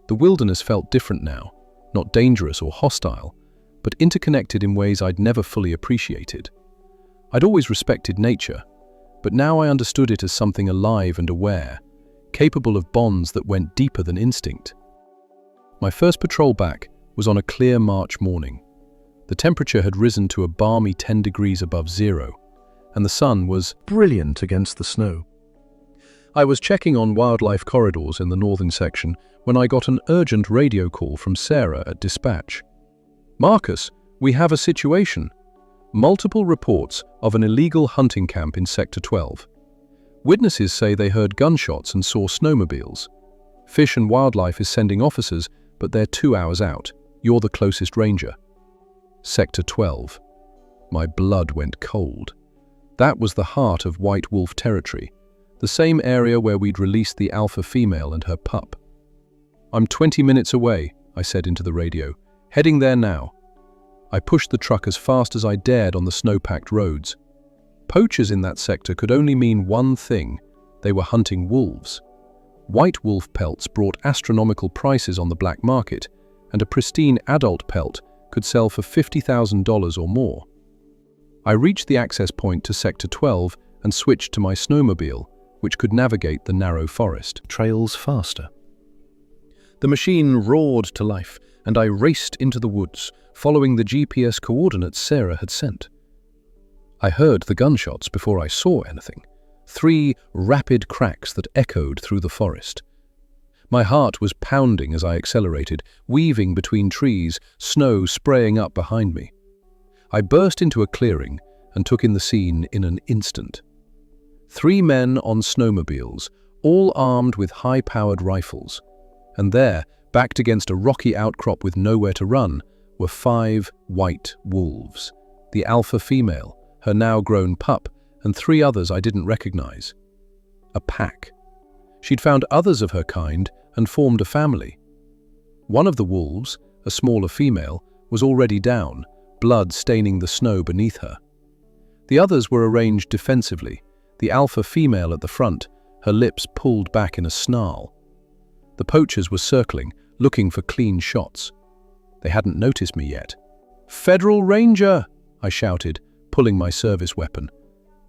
The wilderness felt different now, not dangerous or hostile, but interconnected in ways I'd never fully appreciated. I'd always respected nature, but now I understood it as something alive and aware, capable of bonds that went deeper than instinct. My first patrol back was on a clear March morning. The temperature had risen to a balmy 10 degrees above zero, and the sun was brilliant against the snow. I was checking on wildlife corridors in the northern section when I got an urgent radio call from Sarah at dispatch. "Marcus, we have a situation. Multiple reports of an illegal hunting camp in Sector 12. Witnesses say they heard gunshots and saw snowmobiles. Fish and Wildlife is sending officers, but they're 2 hours out. You're the closest ranger." Sector 12. My blood went cold. That was the heart of White Wolf territory, the same area where we'd released the alpha female and her pup. "I'm 20 minutes away," I said into the radio. "Heading there now." I pushed the truck as fast as I dared on the snow-packed roads. Poachers in that sector could only mean one thing: they were hunting wolves. White wolf pelts brought astronomical prices on the black market, and a pristine adult pelt could sell for $50,000 or more. I reached the access point to Sector 12 and switched to my snowmobile, which could navigate the narrow forest trails faster. The machine roared to life, and I raced into the woods, following the GPS coordinates Sarah had sent. I heard the gunshots before I saw anything, 3 rapid cracks that echoed through the forest. My heart was pounding as I accelerated, weaving between trees, snow spraying up behind me. I burst into a clearing and took in the scene in an instant. 3 men on snowmobiles, all armed with high-powered rifles. And there, backed against a rocky outcrop with nowhere to run, were 5 white wolves. The alpha female, her now grown pup, and 3 others I didn't recognize. A pack. She'd found others of her kind and formed a family. One of the wolves, a smaller female, was already down, blood staining the snow beneath her. The others were arranged defensively, the alpha female at the front, her lips pulled back in a snarl. The poachers were circling, looking for clean shots. They hadn't noticed me yet. "Federal Ranger!" I shouted, pulling my service weapon.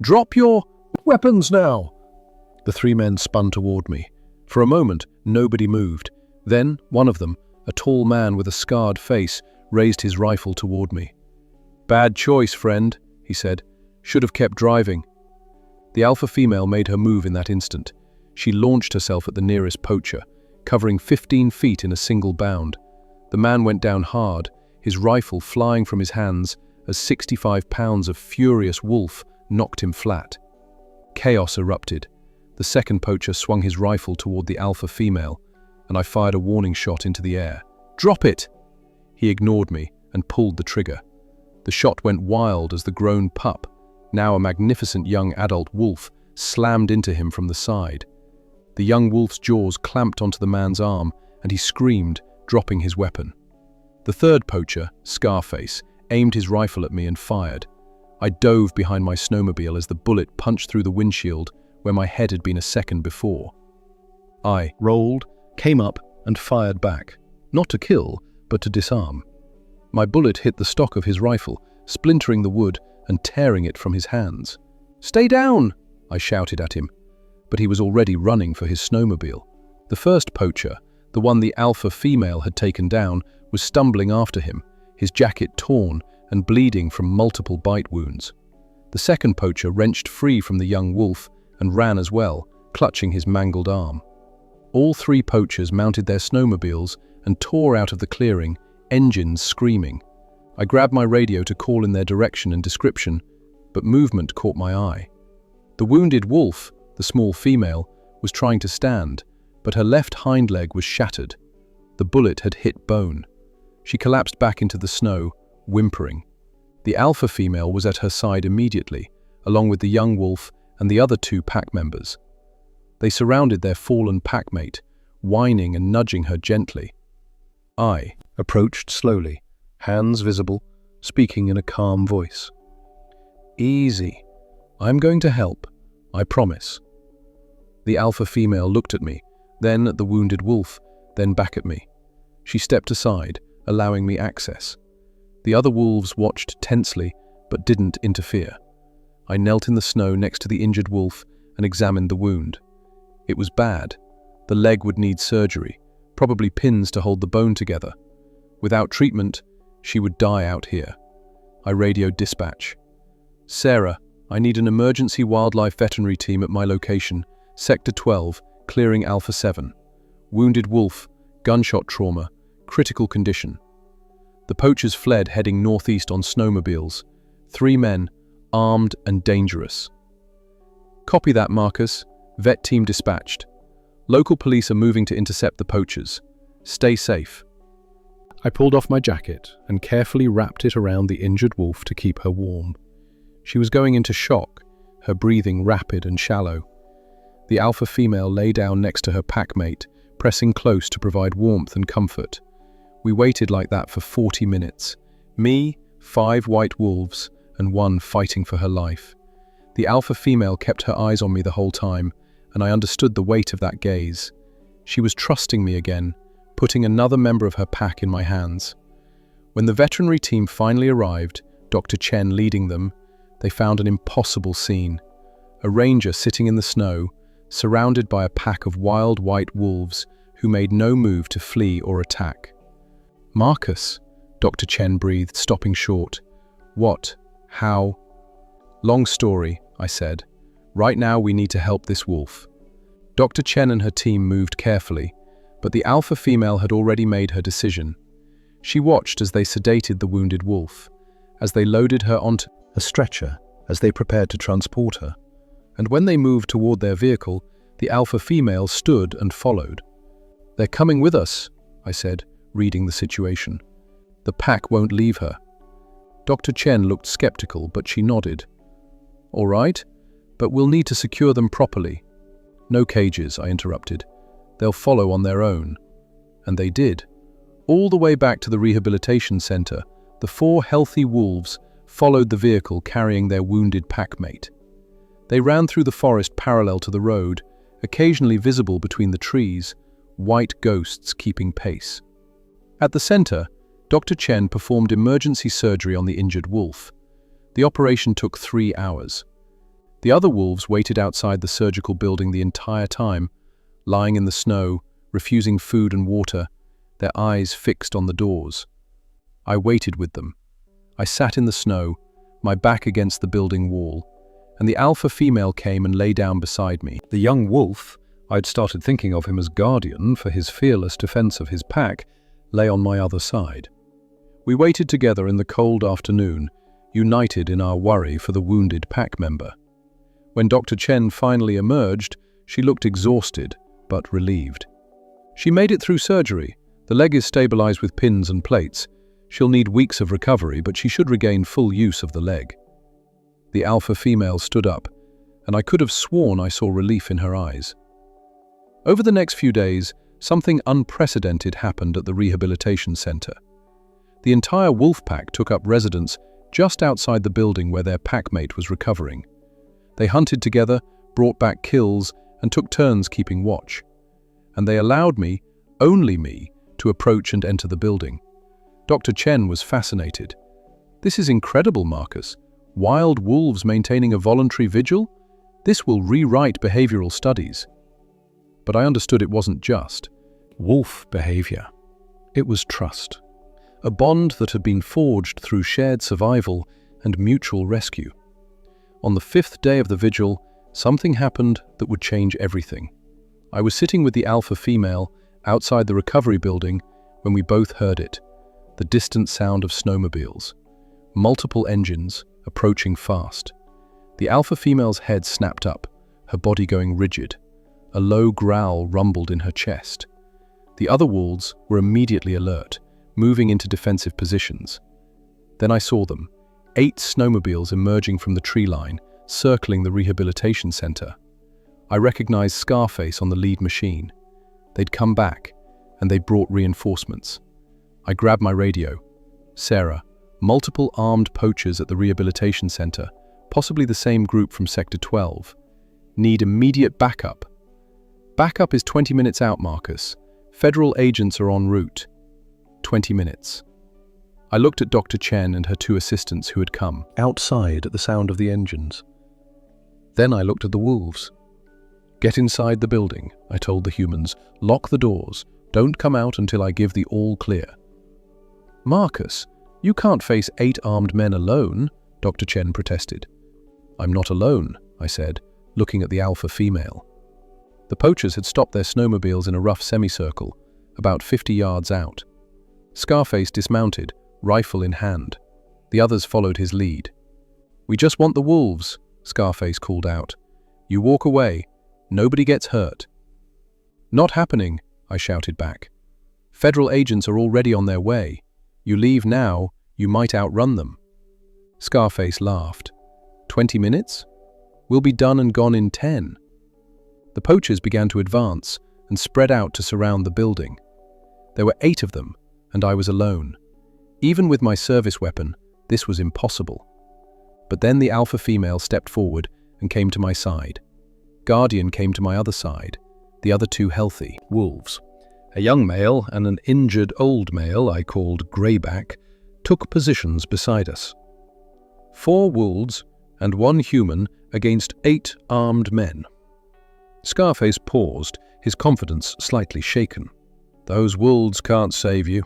"Drop your weapons now!" The 3 men spun toward me. For a moment, nobody moved. Then, one of them, a tall man with a scarred face, raised his rifle toward me. "Bad choice, friend," he said. Should have kept driving. The alpha female made her move in that instant. She launched herself at the nearest poacher, covering 15 feet in a single bound. The man went down hard, his rifle flying from his hands as 65 pounds of furious wolf knocked him flat. Chaos erupted. The second poacher swung his rifle toward the alpha female, and I fired a warning shot into the air. "Drop it!" He ignored me and pulled the trigger. The shot went wild as the grown pup, now a magnificent young adult wolf, slammed into him from the side. The young wolf's jaws clamped onto the man's arm, and he screamed, dropping his weapon. The third poacher, Scarface, aimed his rifle at me and fired. I dove behind my snowmobile as the bullet punched through the windshield where my head had been a second before. I rolled, came up, and fired back, not to kill, but to disarm. My bullet hit the stock of his rifle, splintering the wood and tearing it from his hands. "Stay down!" I shouted at him, but he was already running for his snowmobile. The first poacher, the one the alpha female had taken down, was stumbling after him, his jacket torn and bleeding from multiple bite wounds. The second poacher wrenched free from the young wolf and ran as well, clutching his mangled arm. All three poachers mounted their snowmobiles and tore out of the clearing, engines screaming. I grabbed my radio to call in their direction and description, but movement caught my eye. The wounded wolf, the small female, was trying to stand, but her left hind leg was shattered. The bullet had hit bone. She collapsed back into the snow, whimpering. The alpha female was at her side immediately, along with the young wolf and the other two pack members. They surrounded their fallen packmate, whining and nudging her gently. I approached slowly, hands visible, speaking in a calm voice. "Easy. I'm going to help. I promise." The alpha female looked at me, then at the wounded wolf, then back at me. She stepped aside, allowing me access. The other wolves watched tensely, but didn't interfere. I knelt in the snow next to the injured wolf and examined the wound. It was bad. The leg would need surgery, probably pins to hold the bone together. Without treatment, she would die out here. I radioed dispatch. "Sarah, I need an emergency wildlife veterinary team at my location, Sector 12, clearing Alpha 7. Wounded wolf, gunshot trauma, critical condition." The poachers fled, heading northeast on snowmobiles. 3 men, armed and dangerous. "Copy that, Marcus. Vet team dispatched. Local police are moving to intercept the poachers. Stay safe." I pulled off my jacket and carefully wrapped it around the injured wolf to keep her warm. She was going into shock, her breathing rapid and shallow. The alpha female lay down next to her packmate, pressing close to provide warmth and comfort. We waited like that for 40 minutes. Me, 5 white wolves, and 1 fighting for her life. The alpha female kept her eyes on me the whole time, and I understood the weight of that gaze. She was trusting me again, putting another member of her pack in my hands. When the veterinary team finally arrived, Dr. Chen leading them, they found an impossible scene. A ranger sitting in the snow, surrounded by a pack of wild white wolves who made no move to flee or attack. "Marcus," Dr. Chen breathed, stopping short. "What? How?" "Long story," I said. "Right now we need to help this wolf." Dr. Chen and her team moved carefully, but the alpha female had already made her decision. She watched as they sedated the wounded wolf, as they loaded her onto a stretcher, as they prepared to transport her. And when they moved toward their vehicle, the alpha female stood and followed. "They're coming with us," I said, reading the situation. "The pack won't leave her." Dr. Chen looked skeptical, but she nodded. "All right, but we'll need to secure them properly." "No cages," I interrupted. "They'll follow on their own." And they did. All the way back to the rehabilitation center, the 4 healthy wolves followed the vehicle carrying their wounded packmate. They ran through the forest parallel to the road, occasionally visible between the trees, white ghosts keeping pace. At the center, Dr. Chen performed emergency surgery on the injured wolf. The operation took 3 hours. The other wolves waited outside the surgical building the entire time, lying in the snow, refusing food and water, their eyes fixed on the doors. I waited with them. I sat in the snow, my back against the building wall, and the alpha female came and lay down beside me. The young wolf, I'd started thinking of him as guardian for his fearless defense of his pack, lay on my other side. We waited together in the cold afternoon, united in our worry for the wounded pack member. When Dr. Chen finally emerged, she looked exhausted, but relieved. She made it through surgery. The leg is stabilized with pins and plates. She'll need weeks of recovery, but she should regain full use of the leg. The alpha female stood up, and I could have sworn I saw relief in her eyes. Over the next few days, something unprecedented happened at the rehabilitation center. The entire wolf pack took up residence just outside the building where their packmate was recovering. They hunted together, brought back kills, and took turns keeping watch. And they allowed me, only me, to approach and enter the building. Dr. Chen was fascinated. "This is incredible, Marcus. Wild wolves maintaining a voluntary vigil? This will rewrite behavioral studies." But I understood it wasn't just wolf behavior. It was trust. A bond that had been forged through shared survival and mutual rescue. On the 5th day of the vigil, something happened that would change everything. I was sitting with the alpha female outside the recovery building when we both heard it, the distant sound of snowmobiles. Multiple engines, approaching fast. The alpha female's head snapped up, her body going rigid. A low growl rumbled in her chest. The other wolves were immediately alert, moving into defensive positions. Then I saw them, 8 snowmobiles emerging from the tree line, circling the rehabilitation center. I recognized Scarface on the lead machine. They'd come back, and they'd brought reinforcements. I grabbed my radio. "Sarah, multiple armed poachers at the rehabilitation center, possibly the same group from Sector 12. Need immediate backup." "Backup is 20 minutes out, Marcus. Federal agents are en route." 20 minutes. I looked at Dr. Chen and her 2 assistants who had come, outside at the sound of the engines. Then I looked at the wolves. "Get inside the building," I told the humans. "Lock the doors. Don't come out until I give the all clear." "Marcus, you can't face 8 armed men alone," Dr. Chen protested. "I'm not alone," I said, looking at the alpha female. The poachers had stopped their snowmobiles in a rough semicircle, about 50 yards out. Scarface dismounted, rifle in hand. The others followed his lead. "We just want the wolves," Scarface called out. "You walk away. Nobody gets hurt." "Not happening," I shouted back. "Federal agents are already on their way. You leave now, you might outrun them." Scarface laughed. 20 minutes? We'll be done and gone in 10. The poachers began to advance and spread out to surround the building. There were 8 of them, and I was alone. Even with my service weapon, this was impossible. But then the alpha female stepped forward and came to my side. Guardian came to my other side, the other 2 healthy wolves. A young male and an injured old male I called Greyback took positions beside us. 4 wolves and 1 human against 8 armed men. Scarface paused, his confidence slightly shaken. "Those wolves can't save you."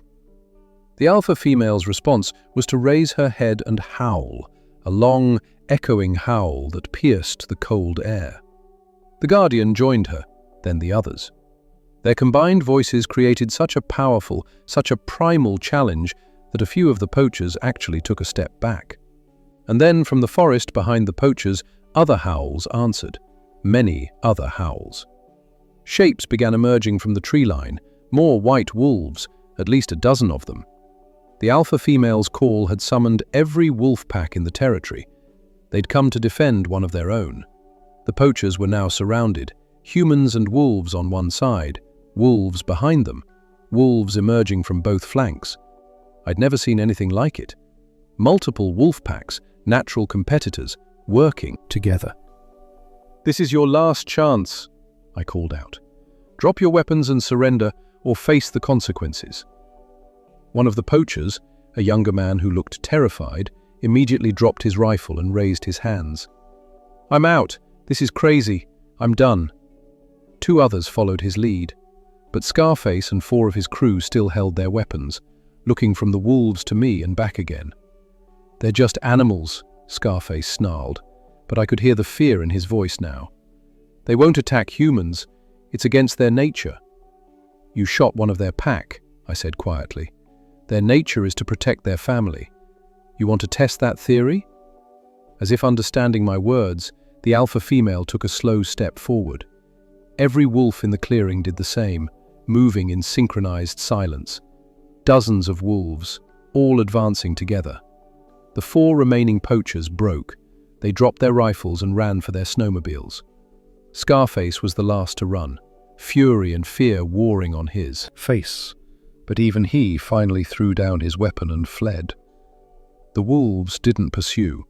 The alpha female's response was to raise her head and howl, a long, echoing howl that pierced the cold air. The Guardian joined her, then the others. Their combined voices created such a powerful, such a primal challenge that a few of the poachers actually took a step back. And then from the forest behind the poachers, other howls answered, many other howls. Shapes began emerging from the tree line, more white wolves, at least a dozen of them. The alpha female's call had summoned every wolf pack in the territory. They'd come to defend one of their own. The poachers were now surrounded, humans and wolves on one side, wolves behind them, wolves emerging from both flanks. I'd never seen anything like it. Multiple wolf packs, natural competitors, working together. "This is your last chance," I called out. "Drop your weapons and surrender, or face the consequences." One of the poachers, a younger man who looked terrified, immediately dropped his rifle and raised his hands. "I'm out. This is crazy. I'm done." 2 others followed his lead, but Scarface and 4 of his crew still held their weapons, looking from the wolves to me and back again. "They're just animals," Scarface snarled, but I could hear the fear in his voice now. They won't attack humans. It's against their nature. You shot one of their pack, I said quietly. Their nature is to protect their family. You want to test that theory? As if understanding my words, the alpha female took a slow step forward. Every wolf in the clearing did the same, moving in synchronized silence. Dozens of wolves, all advancing together. The 4 remaining poachers broke. They dropped their rifles and ran for their snowmobiles. Scarface was the last to run, fury and fear warring on his face. But even he finally threw down his weapon and fled. The wolves didn't pursue.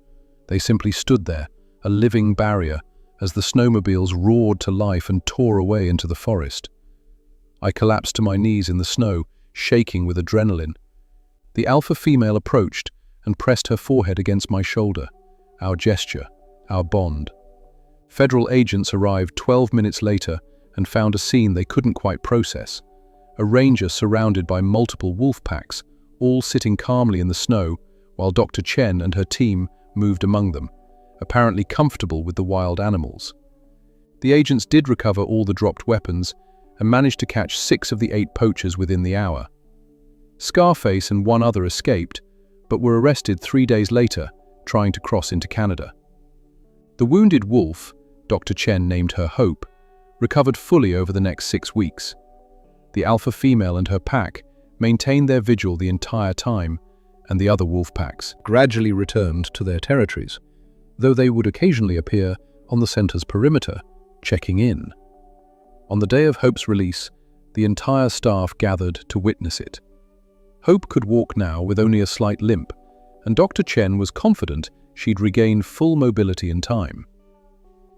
They simply stood there, a living barrier, as the snowmobiles roared to life and tore away into the forest. I collapsed to my knees in the snow, shaking with adrenaline. The alpha female approached and pressed her forehead against my shoulder. Our gesture, our bond. Federal agents arrived 12 minutes later and found a scene they couldn't quite process. A ranger surrounded by multiple wolf packs, all sitting calmly in the snow, while Dr. Chen and her team moved among them, apparently comfortable with the wild animals. The agents did recover all the dropped weapons and managed to catch 6 of the 8 poachers within the hour. Scarface and 1 other escaped, but were arrested 3 days later, trying to cross into Canada. The wounded wolf, Dr. Chen named her Hope, recovered fully over the next 6 weeks. The alpha female and her pack maintained their vigil the entire time, and the other wolf packs gradually returned to their territories, though they would occasionally appear on the center's perimeter, checking in. On the day of Hope's release, the entire staff gathered to witness it. Hope could walk now with only a slight limp, and Dr. Chen was confident she'd regain full mobility in time.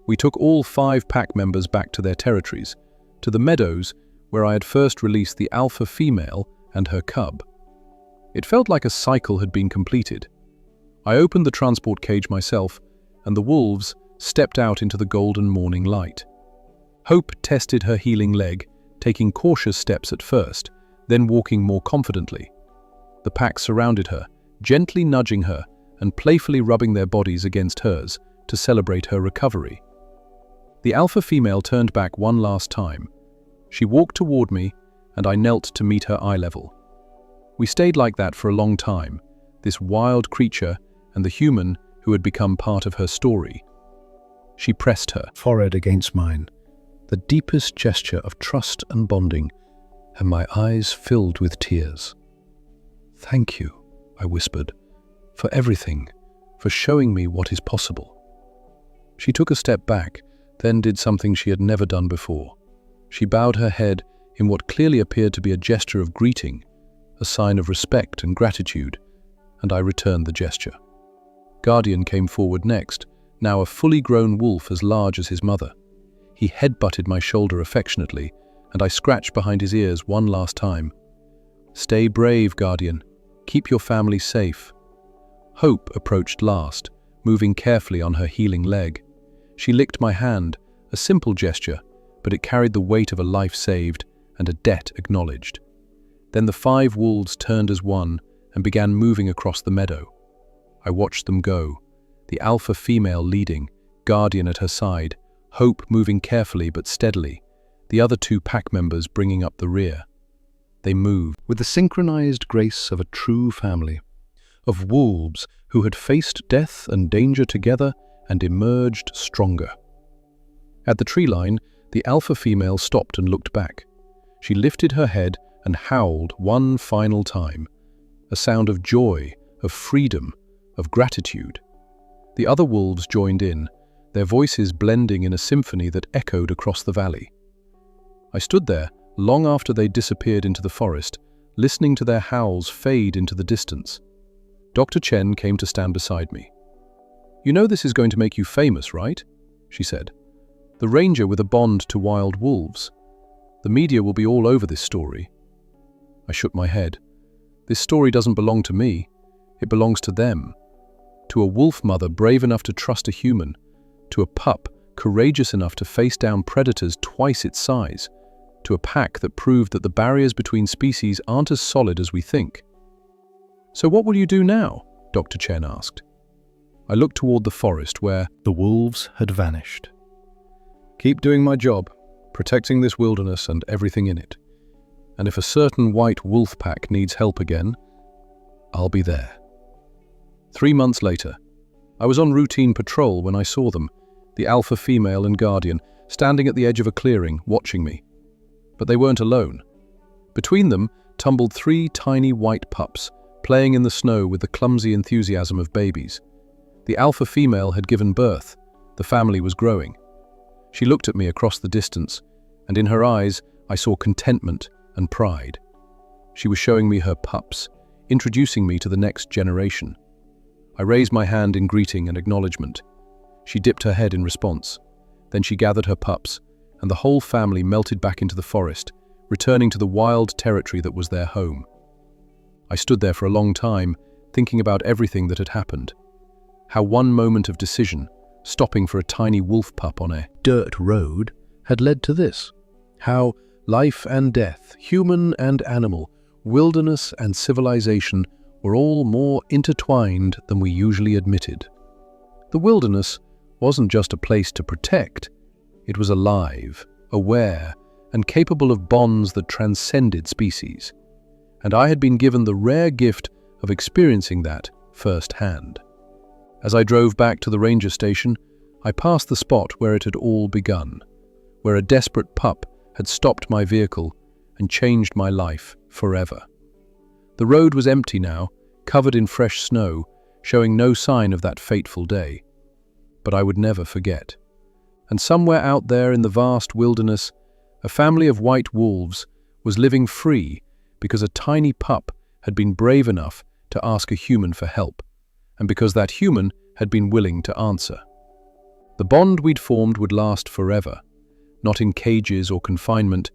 We took all 5 pack members back to their territories, to the meadows where I had first released the alpha female and her cub. It felt like a cycle had been completed. I opened the transport cage myself, and the wolves stepped out into the golden morning light. Hope tested her healing leg, taking cautious steps at first, then walking more confidently. The pack surrounded her, gently nudging her and playfully rubbing their bodies against hers to celebrate her recovery. The alpha female turned back one last time. She walked toward me, and I knelt to meet her eye level. We stayed like that for a long time, this wild creature and the human who had become part of her story. She pressed her forehead against mine, the deepest gesture of trust and bonding, and my eyes filled with tears. "Thank you," I whispered, "for everything, for showing me what is possible." She took a step back, then did something she had never done before. She bowed her head in what clearly appeared to be a gesture of greeting, a sign of respect and gratitude, and I returned the gesture. Guardian came forward next, now a fully grown wolf as large as his mother. He head-butted my shoulder affectionately, and I scratched behind his ears one last time. "Stay brave, Guardian. Keep your family safe." Hope approached last, moving carefully on her healing leg. She licked my hand, a simple gesture, but it carried the weight of a life saved and a debt acknowledged. Then the 5 wolves turned as one and began moving across the meadow. I watched them go, the alpha female leading, Guardian at her side, Hope moving carefully but steadily, the other 2 pack members bringing up the rear. They moved with the synchronized grace of a true family, of wolves who had faced death and danger together and emerged stronger. At the tree line, the alpha female stopped and looked back. She lifted her head and howled one final time, a sound of joy, of freedom, of gratitude. The other wolves joined in, their voices blending in a symphony that echoed across the valley. I stood there long after they disappeared into the forest, listening to their howls fade into the distance. Dr. Chen came to stand beside me. "You know this is going to make you famous, right?" she said. "The ranger with a bond to wild wolves. The media will be all over this story." I shook my head. "This story doesn't belong to me. It belongs to them. To a wolf mother brave enough to trust a human. To a pup courageous enough to face down predators twice its size. To a pack that proved that the barriers between species aren't as solid as we think." "So what will you do now?" Dr. Chen asked. I looked toward the forest where the wolves had vanished. Keep doing my job, protecting this wilderness and everything in it. And if a certain white wolf pack needs help again, I'll be there. 3 months later, I was on routine patrol when I saw them, the alpha female and guardian, standing at the edge of a clearing, watching me. But they weren't alone. Between them tumbled 3 tiny white pups, playing in the snow with the clumsy enthusiasm of babies. The alpha female had given birth. The family was growing. She looked at me across the distance, and in her eyes I saw contentment and pride. She was showing me her pups, introducing me to the next generation. I raised my hand in greeting and acknowledgement. She dipped her head in response. Then she gathered her pups, and the whole family melted back into the forest, returning to the wild territory that was their home. I stood there for a long time, thinking about everything that had happened. How one moment of decision, stopping for a tiny wolf pup on a dirt road, had led to this. How life and death, human and animal, wilderness and civilization were all more intertwined than we usually admitted. The wilderness wasn't just a place to protect. It was alive, aware, and capable of bonds that transcended species. And I had been given the rare gift of experiencing that firsthand. As I drove back to the ranger station, I passed the spot where it had all begun, where a desperate pup had stopped my vehicle and changed my life forever. The road was empty now, covered in fresh snow, showing no sign of that fateful day. But I would never forget. And somewhere out there in the vast wilderness, a family of white wolves was living free because a tiny pup had been brave enough to ask a human for help, and because that human had been willing to answer. The bond we'd formed would last forever, not in cages or confinement,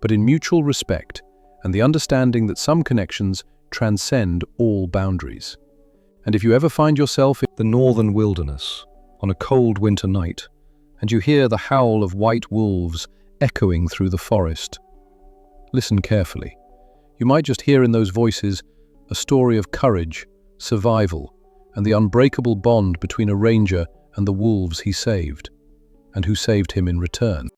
but in mutual respect and the understanding that some connections transcend all boundaries. And if you ever find yourself in the northern wilderness on a cold winter night, and you hear the howl of white wolves echoing through the forest, listen carefully. You might just hear in those voices a story of courage, survival, and the unbreakable bond between a ranger and the wolves he saved, and who saved him in return.